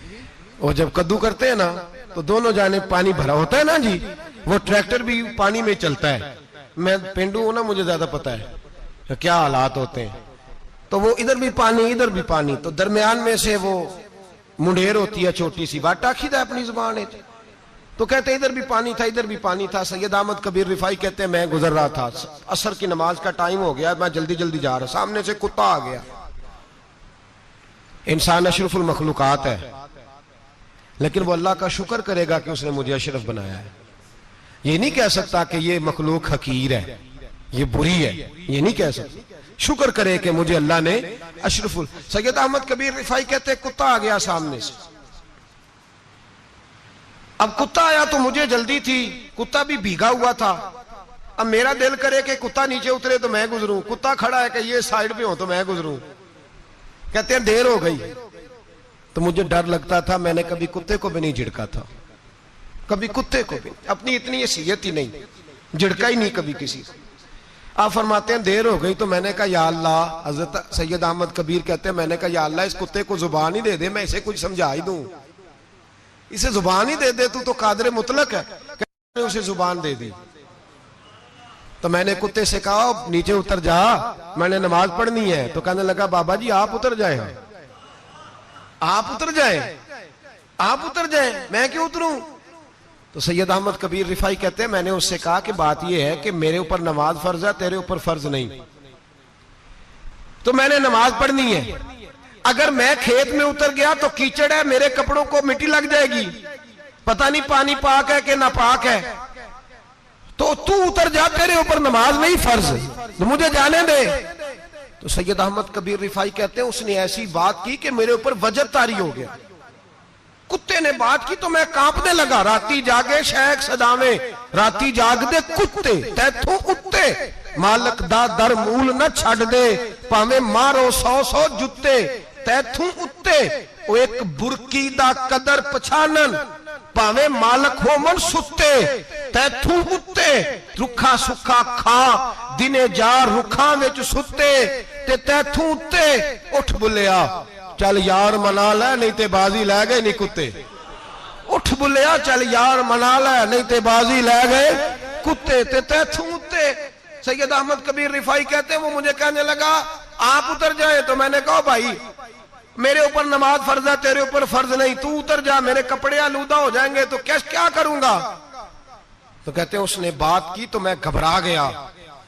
اور جب کدو کرتے ہیں نا تو دونوں جانب پانی بھرا ہوتا ہے نا جی، وہ ٹریکٹر بھی پانی میں چلتا ہے، میں پینڈو ہوں نا مجھے زیادہ پتا ہے کیا حالات ہوتے ہیں، تو وہ ادھر بھی پانی ادھر بھی پانی، تو درمیان میں سے وہ منڈیر ہوتی ہے چھوٹی سی، واٹا کھیدا ہے اپنی زبان ہے، تو کہتے ہیں ادھر بھی پانی تھا ادھر بھی پانی تھا۔ سید احمد کبیر رفاعی کہتے ہیں میں گزر رہا تھا، عصر کی نماز کا ٹائم ہو گیا، میں جلدی جلدی جا رہا، سامنے سے کتا آ گیا۔ انسان اشرف المخلوقات ہے، لیکن وہ اللہ کا شکر کرے گا کہ اس نے مجھے اشرف بنایا ہے، یہ نہیں کہہ سکتا کہ یہ مخلوق حقیر ہے یہ بری ہے، یہ نہیں کہہ سکتا، شکر کرے کہ مجھے اللہ نے اشرف سید احمد کبیر رفاعی کہتے ہیں کتا آ گیا سامنے سے، اب کتا آیا تو مجھے جلدی تھی، کتا بھی بھیگا ہوا تھا، اب میرا دل کرے کہ کتا نیچے اترے تو میں گزروں، کتا کھڑا ہے کہ یہ سائیڈ پہ ہو تو میں گزروں، کہتے ہیں دیر ہو گئی، تو مجھے ڈر لگتا تھا، میں نے کبھی کتے کو بھی نہیں جھڑکا تھا، کبھی کتے کو بھی، اپنی اتنی حیثیت ہی نہیں، جھڑکا ہی نہیں کبھی کسی کو. آپ فرماتے ہیں دیر ہو گئی تو میں نے کہا یا اللہ، حضرت سید احمد کبیر کہتے ہیں میں نے کہا یا اللہ اس کتے کو زبان ہی دے دے، میں اسے کچھ سمجھا ہی دوں، اسے زبان ہی دے دے، تو قادر مطلق ہے. کہ اسے زبان دے دی. تو میں نے کتے سے کہا نیچے اتر جا، میں نے نماز پڑھنی ہے. تو کہنے لگا بابا جی آپ اتر جائیں، آپ اتر جائیں، آپ اتر جائیں، میں کیوں اتروں؟ تو سید احمد کبیر رفاعی کہتے ہیں میں نے اس سے کہا کہ بات یہ ہے کہ میرے اوپر نماز فرض ہے، تیرے اوپر فرض نہیں، تو میں نے نماز پڑھنی ہے. اگر میں کھیت میں اتر گیا تو کیچڑ ہے، میرے کپڑوں کو مٹی لگ جائے گی، پتہ نہیں پانی پاک ہے کہ ناپاک ہے، تو اتر جا، تیرے اوپر نماز نہیں فرض، تو مجھے جانے دے. تو سید احمد کبیر رفاعی کہتے ہیں اس نے ایسی بات کی کہ میرے اوپر وجب طاری ہو گیا. کتے نے بات کی تو میں کانپنے لگا. راتی جاگے شیخ صداویں، راتی جاگ دے کتے تیتھوں اتے، مالک دا در مول نہ چھڑ دے، پاویں مارو 100 جتے تیتھوں اتے. او ایک برکی دا قدر پچھانن، پاویں مالک ہو من ستے تیتھوں اتے. رکھا سکھا کھا دنے جار رکھاں وچ ستے تے تیتھوں اتے. اٹھ بلیا چل یار منا لے نہیں تے بازی لے گئے نہیں کتے. اٹھ بلیا چل یار منا لے نہیں تے بازی لے گئے کتے تے تیتھوں اتے. سید احمد کبیر رفاعی کہتے ہیں وہ مجھے کہنے لگا آپ اتر جائیں. تو میں نے کہا بھائی میرے اوپر نماز فرض ہے، تیرے اوپر فرض نہیں، تو اتر جا، میرے کپڑے آلودہ ہو جائیں گے تو کیا کروں گا؟ تو کہتے ہیں اس نے بات کی تو میں گھبرا گیا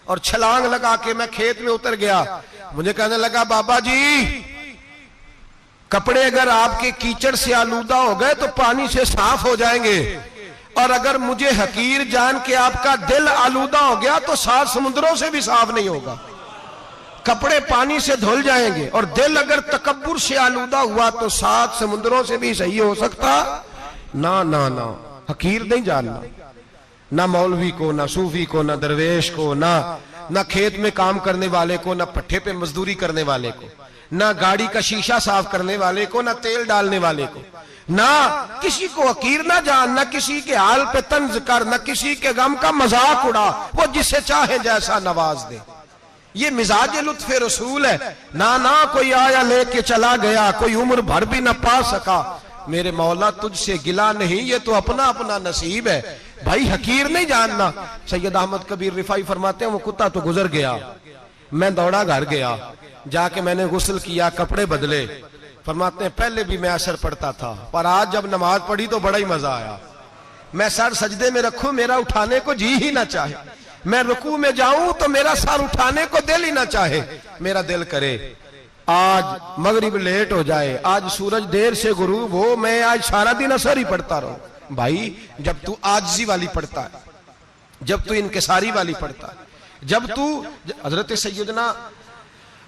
اور چھلانگ لگا کے میں کھیت میں اتر گیا. مجھے کہنے لگا بابا جی کپڑے اگر آپ کے کیچڑ سے آلودہ ہو گئے تو پانی سے صاف ہو جائیں گے، اور اگر مجھے حقیر جان کے آپ کا دل آلودہ ہو گیا تو 7 سمندروں سے بھی صاف نہیں ہوگا. کپڑے پانی سے دھل جائیں گے، اور دل اگر تکبر سے آلودہ ہوا تو 7 سمندروں سے بھی صحیح ہو سکتا نہ. حقیر نہیں جاننا، نہ مولوی کو، نہ صوفی کو، نہ درویش کو، نہ کھیت میں کام کرنے والے کو، نہ پٹھے پہ مزدوری کرنے والے کو، نہ گاڑی کا شیشہ صاف کرنے والے کو، نہ تیل ڈالنے والے کو. نہ کسی کو حقیر نہ جان، نہ کسی کے حال پہ طنز کر، نہ کسی کے غم کا مذاق اڑا. وہ جسے چاہے جیسا نواز دے. یہ مزاج لطف رسول ہے. نہ کوئی آیا لے کے چلا گیا، کوئی عمر بھر بھی نہ پا سکا. میرے مولا تجھ سے گلا نہیں، یہ تو اپنا اپنا نصیب ہے. بھائی حقیر نہیں جاننا. سید احمد کبیر رفاعی فرماتے ہیں وہ کتا تو گزر گیا، میں دوڑا گھر گیا، جا کے میں نے غسل کیا، کپڑے بدلے. فرماتے ہیں پہلے بھی میں عصر پڑھتا تھا، پر آج جب نماز پڑھی تو بڑا ہی مزہ آیا. میں سر سجدے میں رکھوں میرا اٹھانے کو جی ہی نہ چاہے، میں رکوع میں جاؤں تو میرا سر اٹھانے کو دل ہی نہ چاہے. میرا دل کرے آج مغرب لیٹ ہو جائے، آج سورج دیر سے غروب ہو، میں آج سارا دن عصر ہی پڑھتا رہوں. بھائی جب تو عاجزی والی پڑھتا ہے، جب تو انکساری والی پڑھتا ہے، جب تو حضرت سیدنا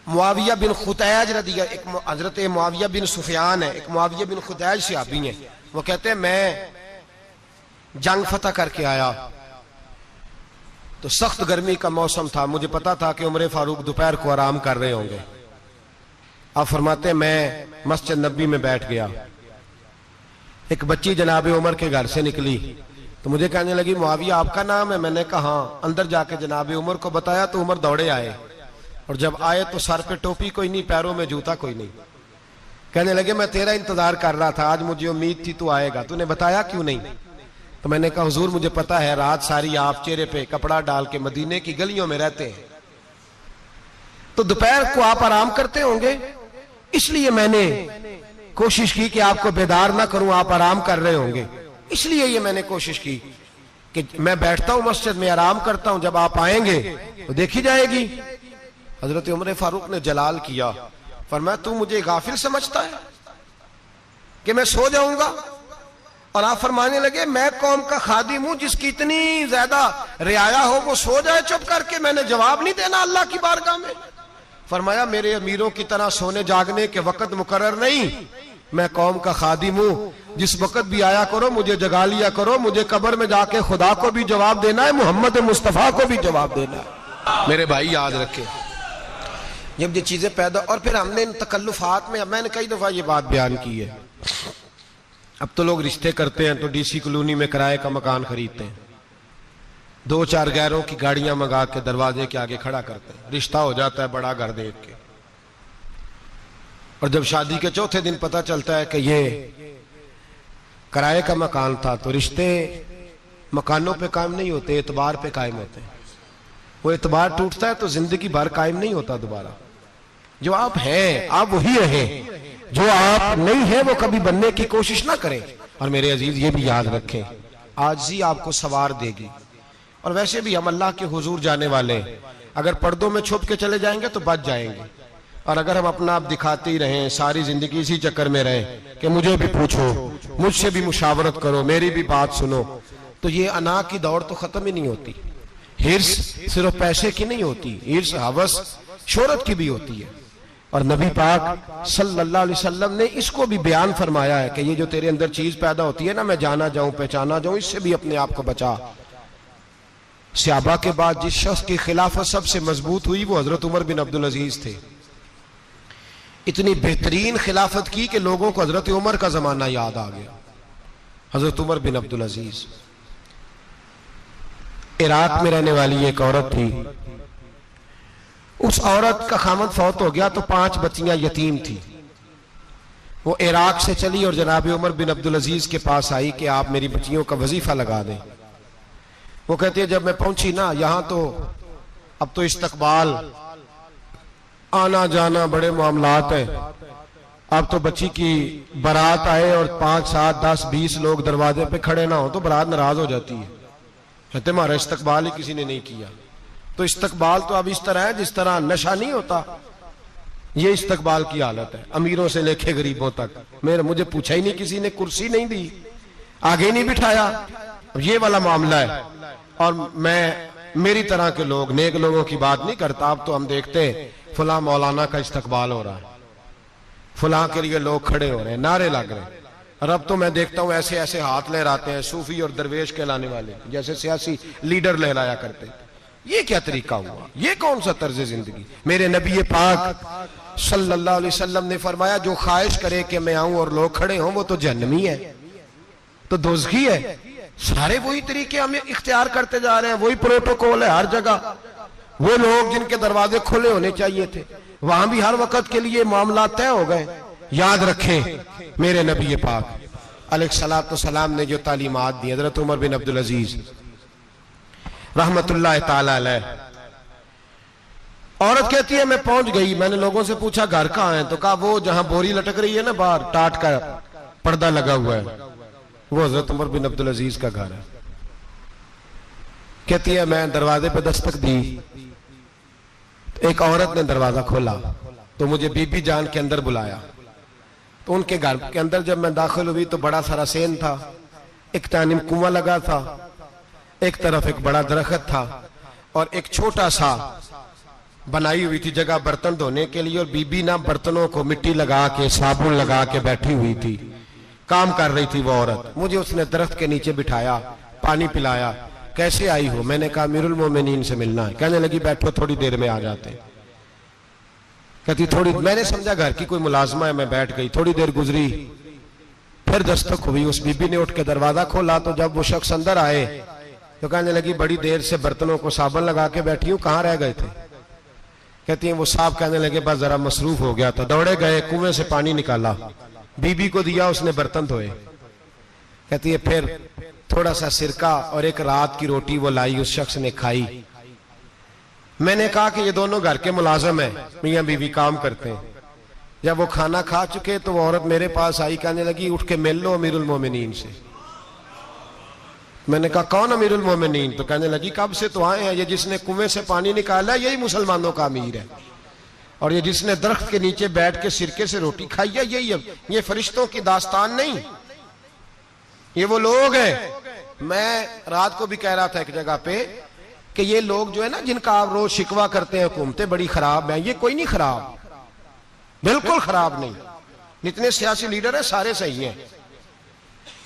معاویہ بن خطیج رضی اللہ، حضرت معاویہ بن سفیان ہے، ایک معاویہ بن خطیج صحابی ہیں. وہ کہتے ہیں میں جنگ فتح کر کے آیا تو سخت گرمی کا موسم تھا، مجھے پتا تھا کہ عمر فاروق دوپہر کو آرام کر رہے ہوں گے. آپ فرماتے ہیں میں مسجد نبی میں بیٹھ گیا، ایک بچی جناب عمر کے گھر سے نکلی تو مجھے کہنے لگی معاویہ آپ کا نام ہے؟ میں نے کہا ہاں. اندر جا کے جناب عمر کو بتایا تو عمر دوڑے آئے، اور جب آئے تو سر پہ ٹوپی کوئی نہیں، پیروں میں جوتا کوئی نہیں. کہنے لگے میں تیرا انتظار کر رہا تھا، آج مجھے امید تھی تو آئے گا، تو نے بتایا کیوں نہیں؟ تو میں نے کہا حضور مجھے پتا ہے رات ساری آپ چہرے پہ کپڑا ڈال کے مدینے کی گلیوں میں رہتے ہیں، تو دوپہر کو آپ آرام کرتے ہوں گے، اس لیے میں نے کوشش کی کہ آپ کو بیدار نہ کروں، آپ آرام کر رہے ہوں گے، اس لیے یہ میں نے کوشش کی کہ میں بیٹھتا ہوں مسجد میں آرام کرتا ہوں، جب آپ آئیں گے تو دیکھی جائے گی. حضرت عمر فاروق نے جلال کیا، فرمایا تو مجھے غافل سمجھتا ہے کہ میں سو جاؤں گا؟ اور آپ فرمانے لگے میں قوم کا خادم ہوں، جس کی اتنی زیادہ رعایا ہو وہ سو جائے چپ کر کے، میں نے جواب نہیں دینا اللہ کی بارگاہ میں؟ فرمایا میرے امیروں کی طرح سونے جاگنے کے وقت مقرر نہیں، میں قوم کا خادم ہوں، جس وقت بھی آیا کرو مجھے جگا لیا کرو، مجھے قبر میں جا کے خدا کو بھی جواب دینا ہے، محمد مصطفیٰ کو بھی جواب دینا ہے. میرے بھائی یاد رکھیں جب یہ چیزیں پیدا، اور پھر ہم نے ان تکلفات میں، میں نے کئی دفعہ یہ بات بیان کی ہے، اب تو لوگ رشتے کرتے ہیں تو ڈی سی کالونی میں کرائے کا مکان خریدتے ہیں، دو چار غیروں کی گاڑیاں منگا کے دروازے کے آگے کھڑا کرتے ہیں، رشتہ ہو جاتا ہے بڑا گھر دیکھ کے، اور جب شادی کے چوتھے دن پتہ چلتا ہے کہ یہ کرائے کا مکان تھا، تو رشتے مکانوں پہ قائم نہیں ہوتے، اعتبار پہ قائم ہوتے ہیں۔ وہ اعتبار ٹوٹتا ہے تو زندگی بھر قائم نہیں ہوتا دوبارہ۔ جو آپ ہیں آپ وہی رہیں، جو آپ نہیں ہیں وہ کبھی بننے کی کوشش نہ کریں۔ اور میرے عزیز یہ بھی یاد رکھیں، عاجزی آپ کو سوار دے گی۔ اور ویسے بھی ہم اللہ کے حضور جانے والے، اگر پردوں میں چھپ کے چلے جائیں گے تو بچ جائیں گے، اور اگر ہم اپنا آپ دکھاتے ہی رہیں، ساری زندگی اسی چکر میں رہیں کہ مجھے بھی پوچھو، مجھ سے بھی مشاورت کرو، میری بھی بات سنو، تو یہ انا کی دوڑ تو ختم ہی نہیں ہوتی۔ ہرس صرف پیسے کی نہیں ہوتی، ہرس ہوس شہرت کی بھی ہوتی ہے۔ اور نبی پاک صلی اللہ علیہ وسلم نے اس کو بھی بیان فرمایا ہے کہ یہ جو تیرے اندر چیز پیدا ہوتی ہے نا، میں جانا جاؤں پہچانا جاؤں، اس سے بھی اپنے آپ کو بچا۔ صحابہ کے بعد جس شخص کی خلافت سب سے مضبوط ہوئی وہ حضرت عمر بن عبدالعزیز تھے۔ اتنی بہترین خلافت کی کہ لوگوں کو حضرت عمر کا زمانہ یاد آ گیا۔ حضرت عمر بن عبدالعزیز عراق میں رہنے والی ایک عورت تھی، اس عورت کا خامد فوت ہو گیا تو 5 بچیاں یتیم تھی۔ وہ عراق سے چلی اور جناب عمر بن عبدالعزیز کے پاس آئی کہ آپ میری بچیوں کا وظیفہ لگا دیں۔ وہ کہتے ہیں جب میں پہنچی نا، یہاں تو اب تو استقبال، آنا جانا بڑے معاملات ہیں، اب تو بچی کی برات آئے اور 5 7 10 20 لوگ دروازے پہ کھڑے نہ ہوں تو برات ناراض ہو جاتی ہے، کہتے ہمارا استقبال ہی کسی نے نہیں کیا۔ تو استقبال تو اب اس طرح ہے جس طرح نشہ نہیں ہوتا، یہ استقبال کی حالت ہے، امیروں سے لے کے غریبوں تک۔ مجھے پوچھا ہی نہیں کسی نے، کرسی نہیں دی، آگے نہیں بٹھایا، یہ والا معاملہ ہے۔ اور میں میری طرح کے لوگ، نیک لوگوں کی بات نہیں کرتا، اب تو ہم دیکھتے ہیں فلاں مولانا کا استقبال ہو رہا ہے، فلاں کے لیے لوگ کھڑے ہو رہے ہیں، نعرے لگ رہے ہیں، اور اب تو میں دیکھتا ہوں ایسے ایسے ہاتھ لہراتے ہیں صوفی اور درویش کہلانے والے، جیسے سیاسی لیڈر لہرایا کرتے۔ یہ کیا طریقہ ہوا؟ یہ کون سا طرز زندگی؟ میرے نبی پاک صلی اللہ علیہ وسلم نے فرمایا جو خواہش کرے کہ میں آؤں اور لوگ کھڑے ہوں وہ تو جہنمی ہے، تو دوزخی ہے۔ سارے وہی طریقے ہمیں اختیار کرتے جا رہے ہیں، وہی پروٹوکول ہے ہر جگہ۔ وہ لوگ جن کے دروازے کھلے ہونے چاہیے تھے وہاں بھی ہر وقت کے لیے معاملات طے ہو گئے۔ یاد رکھیں میرے نبی پاک علیہ الصلوۃ والسلام نے جو تعلیمات دی، حضرت عمر بن عبدالعزیز رحمت اللہ تعالی علیہ، عورت کہتی ہے میں پہنچ گئی، میں نے لوگوں سے پوچھا گھر کہاں ہے، تو کہا وہ جہاں بوری لٹک رہی ہے نا باہر، ٹاٹ کا پردہ لگا ہوا ہے، وہ حضرت عمر بن عبدالعزیز کا گھر ہے۔ کہتی ہے میں دروازے پہ دستک دی، ایک عورت نے دروازہ کھولا تو مجھے بی بی جان کے اندر بلایا۔ تو ان کے گھر کے اندر جب میں داخل ہوئی تو بڑا سارا سین تھا، ایک جانب کنواں لگا تھا، ایک طرف ایک بڑا درخت تھا، اور ایک چھوٹا سا بنائی ہوئی تھی جگہ برتن دھونے کے لیے، اور بی بی نہ برتنوں کو مٹی لگا کے صابن لگا کے بیٹھی ہوئی تھی، کام کر رہی تھی وہ عورت۔ مجھے اس نے درخت کے نیچے بٹھایا، پانی پلایا۔ کیسے آئی ہو؟ میں نے کہا امیر المومنین سے ملنا ہے۔ کہنے لگی بیٹھو تھوڑی دیر میں آ جاتے ہیں۔ کہتی تھوڑی، میں نے سمجھا گھر کی کوئی ملازمہ ہے، میں بیٹھ گئی۔ تھوڑی دیر گزری، پھر دستک ہوئی، اس بی بی نے اٹھ کے دروازہ کھولا تو جب وہ شخص اندر آئے تو کہنے لگی بڑی دیر سے برتنوں کو صابن لگا کے بیٹھی ہوں، کہاں رہ گئے تھے؟ کہتی ہیں وہ صاحب کہنے لگے بس ذرا مصروف ہو گیا تھا، دوڑے گئے کنویں سے پانی نکالا، بی بی کو دیا، اس نے برتن دھوئے۔ کہتی ہے پھر تھوڑا سا سرکہ اور ایک رات کی روٹی وہ لائی، اس شخص نے کھائی۔ میں نے کہا کہ یہ دونوں گھر کے ملازم ہیں، میاں بیوی کام کرتے ہیں۔ جب وہ کھانا کھا چکے تو وہ عورت میرے پاس آئی، کہنے لگی اٹھ کے مل لو امیر المومنین سے۔ میں نے کہا کون امیر المومنین؟ تو کہنے لگی کب سے تو آئے ہیں، یہ جس نے کنویں سے پانی نکالا یہی مسلمانوں کا امیر ہے، اور یہ جس نے درخت کے نیچے بیٹھ کے سرکے سے روٹی کھائی ہے یہی ہے۔ یہ فرشتوں کی داستان نہیں، یہ وہ لوگ ہیں۔ میں رات کو بھی کہہ رہا تھا ایک جگہ پہ کہ یہ لوگ جو ہے نا جن کا آپ روز شکوہ کرتے ہیں حکومتیں بڑی خراب ہیں، یہ کوئی نہیں خراب، بالکل خراب نہیں۔ جتنے سیاسی لیڈر ہیں سارے صحیح ہیں،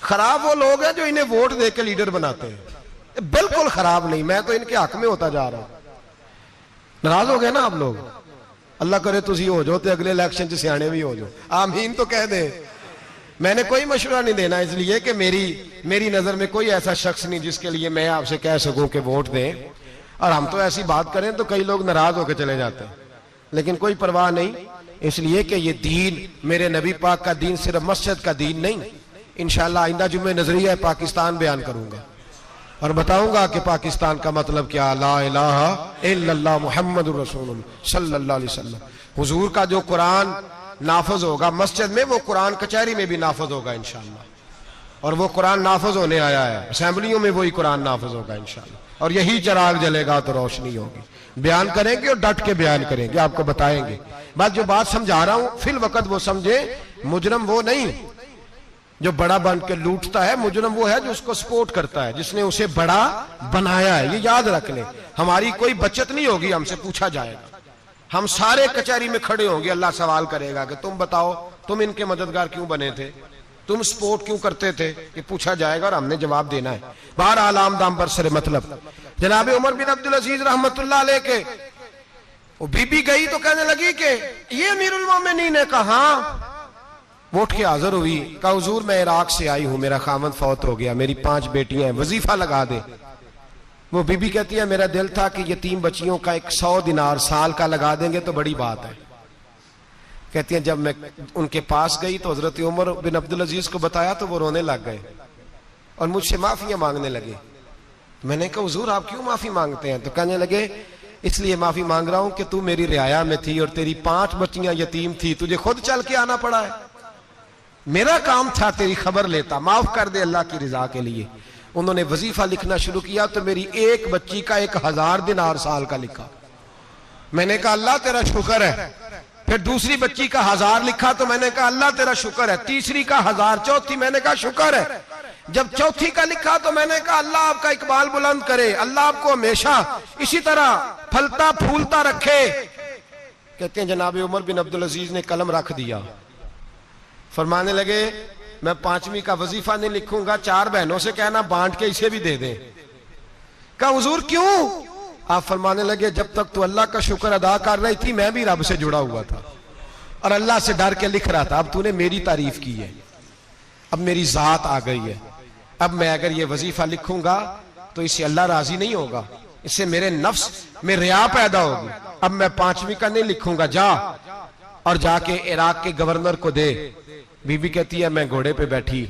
خراب وہ لوگ ہیں جو انہیں ووٹ دے کے لیڈر بناتے ہیں، بالکل خراب نہیں۔ میں تو ان کے حق میں ہوتا جا رہا ہوں۔ ناراض ہو گئے نا آپ لوگ؟ اللہ کرے تسی ہو جو تے اگلے الیکشن سے سیانے بھی ہو جو، آمین تو کہہ دیں۔ میں نے کوئی مشورہ نہیں دینا اس لیے کہ میری نظر میں کوئی ایسا شخص نہیں جس کے لیے میں آپ سے کہہ سکوں کہ ووٹ دیں، اور ہم تو ایسی بات کریں تو کئی لوگ ناراض ہو کے چلے جاتے ہیں، لیکن کوئی پرواہ نہیں، اس لیے کہ یہ دین میرے نبی پاک کا دین صرف مسجد کا دین نہیں۔ انشاءاللہ آئندہ جمعہ نظریہ پاکستان بیان کروں گا اور بتاؤں گا کہ پاکستان کا مطلب کیا، لا الہ الا اللہ محمد رسول اللہ صلی اللہ علیہ وسلم۔ حضور کا جو قرآن نافذ ہوگا مسجد میں، وہ قرآن کچہری میں بھی نافذ ہوگا انشاءاللہ، اور وہ قرآن نافذ ہونے آیا ہے، اسمبلیوں میں وہی قرآن نافذ ہوگا انشاءاللہ، اور یہی چراغ جلے گا تو روشنی ہوگی۔ بیان کریں گے اور ڈٹ کے بیان کریں گے، آپ کو بتائیں گے۔ بات جو بات سمجھا رہا ہوں فی الوقت وہ سمجھے، مجرم وہ نہیں جو بڑا بن کے لوٹتا ہے، مجرم وہ ہے جو اس کو سپورٹ کرتا ہے، جس نے اسے بڑا بنایا ہے۔ یہ یاد رکھ لیں، ہماری کوئی بچت نہیں ہوگی، ہم سے پوچھا جائے گا، ہم سارے کچہری میں کھڑے ہوں گے، اللہ سوال کرے گا کہ تم بتاؤ تم ان کے مددگار کیوں بنے تھے، تم سپورٹ کیوں کرتے تھے، یہ پوچھا جائے گا اور ہم نے جواب دینا ہے۔ بہرحال عام دام برسر مطلب جناب عمر بن عبدالعزیز رحمت اللہ علیہ کے وہ بی بی گئی تو کہنے لگی کہ یہ امیر المومنین نے کہا، ووٹ کے حاضر ہوئی، کہا حضور میں عراق سے آئی ہوں، میرا خاوند فوت ہو گیا، میری 5 بیٹیاں ہیں، وظیفہ لگا دے۔ وہ بی بی کہتی ہے میرا دل تھا کہ یتیم بچیوں کا 100 دینار سال کا لگا دیں گے تو بڑی بات ہے۔ کہتی ہیں جب میں ان کے پاس گئی تو حضرت عمر بن عبدالعزیز کو بتایا تو وہ رونے لگ گئے اور مجھ سے معافیاں مانگنے لگے۔ میں نے کہا حضور آپ کیوں معافی مانگتے ہیں؟ تو کہنے لگے اس لیے معافی مانگ رہا ہوں کہ تو میری رعایا میں تھی اور تیری 5 بچیاں یتیم تھی، تجھے خود چل کے آنا پڑا ہے، میرا کام تھا تیری خبر لیتا، معاف کر دے اللہ کی رضا کے لیے۔ انہوں نے وظیفہ لکھنا شروع کیا تو میری ایک بچی کا 1000 دینار سال کا لکھا، میں نے کہا اللہ تیرا شکر ہے۔ پھر دوسری بچی کا 1000 لکھا تو میں نے کہا اللہ تیرا شکر ہے، تیسری کا 1000، چوتھی میں نے کہا شکر ہے۔ جب چوتھی کا لکھا تو میں نے کہا اللہ آپ کا اقبال بلند کرے، اللہ آپ کو ہمیشہ اسی طرح پھلتا پھولتا رکھے۔ کہتے ہیں جناب عمر بن عبدالعزیز نے قلم رکھ دیا، فرمانے لگے میں 5ویں کا وظیفہ نہیں لکھوں گا، 4 بہنوں سے کہنا بانٹ کے اسے بھی دے دیں۔ کہا حضور کیوں؟ آپ فرمانے لگے جب تک تو اللہ کا شکر ادا کر رہی تھی میں بھی رب سے جڑا ہوا تھا اور اللہ سے ڈر کے لکھ رہا تھا، اب تو نے میری تعریف کی ہے، اب میری ذات آ گئی ہے، اب میں اگر یہ وظیفہ لکھوں گا تو اس سے اللہ راضی نہیں ہوگا، اس سے میرے نفس میں ریا پیدا ہوگی، اب میں 5ویں کا نہیں لکھوں گا، جا اور جا کے عراق کے گورنر کو دے۔ بی بی کہتی ہے میں گھوڑے پہ بیٹھی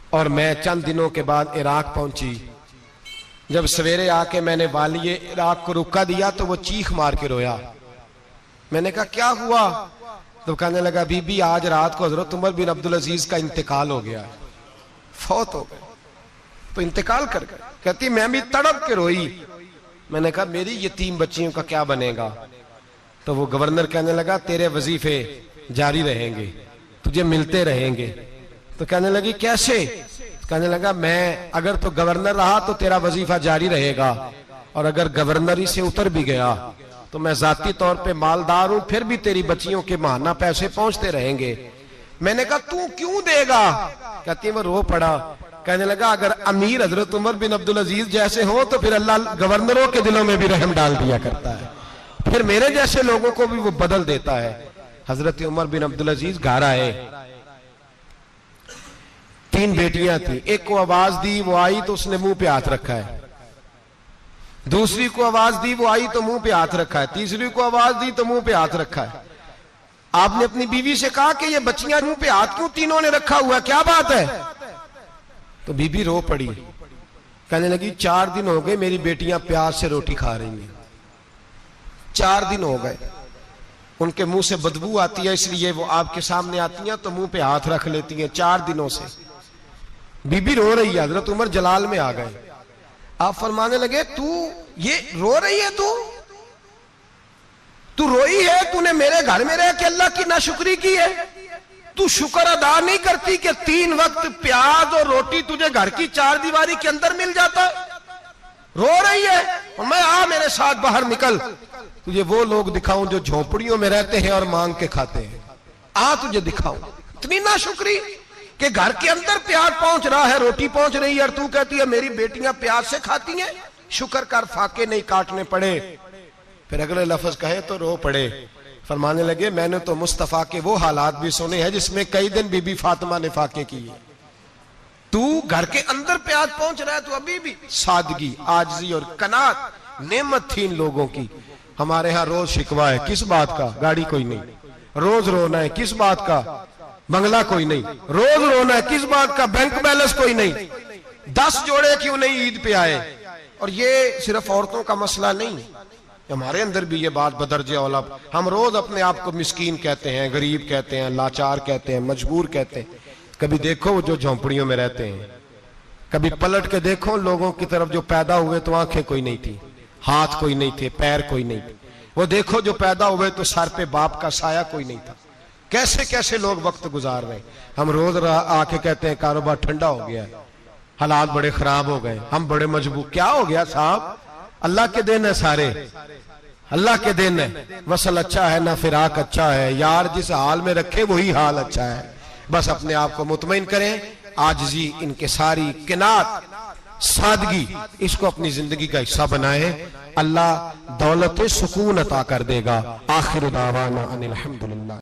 اور میں چند دنوں کے بعد عراق پہنچی، جب سویرے آ کے میں نے والی عراق کو رکا دیا تو وہ چیخ مار کے رویا۔ میں نے کہا کیا ہوا؟ تو کہنے لگا بی بی آج رات کو حضرت عمر بن عبدالعزیز کا انتقال ہو گیا، فوت ہو گئے، تو انتقال کر گئے۔ کہتی میں بھی تڑپ کے روئی، میں نے کہا میری یتیم بچیوں کا کیا بنے گا؟ تو وہ گورنر کہنے لگا تیرے وظیفے جاری رہیں گے، تجھے ملتے رہیں گے۔ تو کہنے لگی کیسے؟ کہنے لگا میں اگر تو گورنر رہا تو تیرا وظیفہ جاری رہے گا، اور اگر گورنری سے اتر بھی گیا تو میں ذاتی طور پہ مالدار ہوں، پھر بھی تیری بچیوں کے ماہانہ پیسے پہنچتے رہیں گے۔ میں نے کہا تو کیوں دے گا؟ کہتی وہ رو پڑا، کہنے لگا اگر امیر حضرت عمر بن عبدالعزیز جیسے ہوں تو پھر اللہ گورنروں کے دلوں میں بھی رحم ڈال دیا کرتا ہے، پھر میرے جیسے لوگوں کو بھی وہ بدل دیتا ہے۔ حضرت عمر بن عبدالعزیز گھر آئے، 3 بیٹیاں تھیں، ایک کو آواز دی وہ آئی تو اس نے منہ پہ ہاتھ رکھا ہے، دوسری کو آواز دی وہ آئی تو منہ پہ ہاتھ رکھا ہے، تیسری کو آواز دی تو منہ پہ ہاتھ رکھا ہے۔ آپ نے اپنی بیوی سے کہا کہ یہ بچیاں منہ پہ ہاتھ کیوں تینوں نے رکھا ہوا ہے، کیا بات ہے؟ تو بی بی رو پڑی، کہنے لگی 4 دن ہو گئے میری بیٹیاں پیار سے روٹی کھا رہی ہیں، 4 دن ہو گئے، ان کے منہ سے بدبو آتی ہے اس لیے وہ آپ کے سامنے آتی ہیں تو منہ پہ ہاتھ رکھ لیتی ہیں 4 دنوں سے۔ بی بی رو رہی ہے، حضرت عمر جلال میں آ گئے، آپ فرمانے لگے تو یہ رو رہی ہے، تو روئی ہے، تو نے میرے گھر میں رہ کے اللہ کی ناشکری کی ہے، تو شکر ادا نہیں کرتی کہ 3 وقت پیاز اور روٹی تجھے گھر کی 4 دیواری کے اندر مل جاتا ہے؟ رو رہی ہے، اور میں آ میرے ساتھ باہر نکل، تجھے وہ لوگ دکھاؤں جو جھونپڑیوں میں رہتے ہیں اور مانگ کے کھاتے ہیں، آ تجھے دکھاؤں۔ اتنی ناشکری کہ گھر کے اندر پیاز پہنچ رہا ہے، روٹی پہنچ رہی ہے، اور تو کہتی ہے میری بیٹیاں پیاز سے کھاتی ہیں، شکر کر فاقے نہیں کاٹنے پڑے۔ پھر اگلے لفظ کہے تو رو پڑے، فرمانے لگے میں نے تو مصطفیٰ کے وہ حالات بھی سنے ہیں جس میں کئی دن بی بی فاطمہ نے فاقے کی ہے. تو گھر کے اندر پہ آج پہنچ رہا ہے تو ابھی بھی سادگی، عاجزی اور قناعت نعمت تھی ان لوگوں کی. ہمارے ہاں روز شکوا ہے، کس بات کا؟ گاڑی کوئی نہیں. روز رونا ہے، کس بات کا؟ بنگلہ کوئی نہیں. روز رونا ہے، کس بات کا؟ بینک بیلنس کوئی نہیں. 10 جوڑے کیوں نہیں عید پہ آئے؟ اور یہ صرف عورتوں کا مسئلہ نہیں، ہمارے اندر بھی یہ بات بدرجہ اولا. ہم روز اپنے آپ کو مسکین کہتے ہیں، غریب کہتے ہیں، لاچار کہتے ہیں، مجبور کہتے ہیں. کبھی دیکھو وہ جو جھونپڑیوں میں رہتے ہیں، کبھی پلٹ کے دیکھو لوگوں کی طرف جو پیدا ہوئے تو آنکھیں کوئی نہیں تھی، ہاتھ کوئی نہیں تھے، پیر کوئی نہیں تھے. وہ دیکھو جو پیدا ہوئے تو سر پہ باپ کا سایہ کوئی نہیں تھا. کیسے کیسے لوگ وقت گزار رہے ہیں. ہم روز آ کے کہتے ہیں کاروبار ٹھنڈا ہو گیا ہے، حالات بڑے خراب ہو گئے، ہم بڑے مجبور. کیا ہو گیا صاحب؟ اللہ کے دن ہے، سارے اللہ کے دن ہے. وصل اچھا ہے نہ فراق اچھا ہے، یار جس حال میں رکھے وہی حال اچھا ہے. بس اپنے آپ کو مطمئن کریں. عاجزی، انکساری، قناعت، سادگی، اس کو اپنی زندگی کا حصہ بنائیں. اللہ دولت سکون عطا کر دے گا. آخر دعوانا ان الحمدللہ.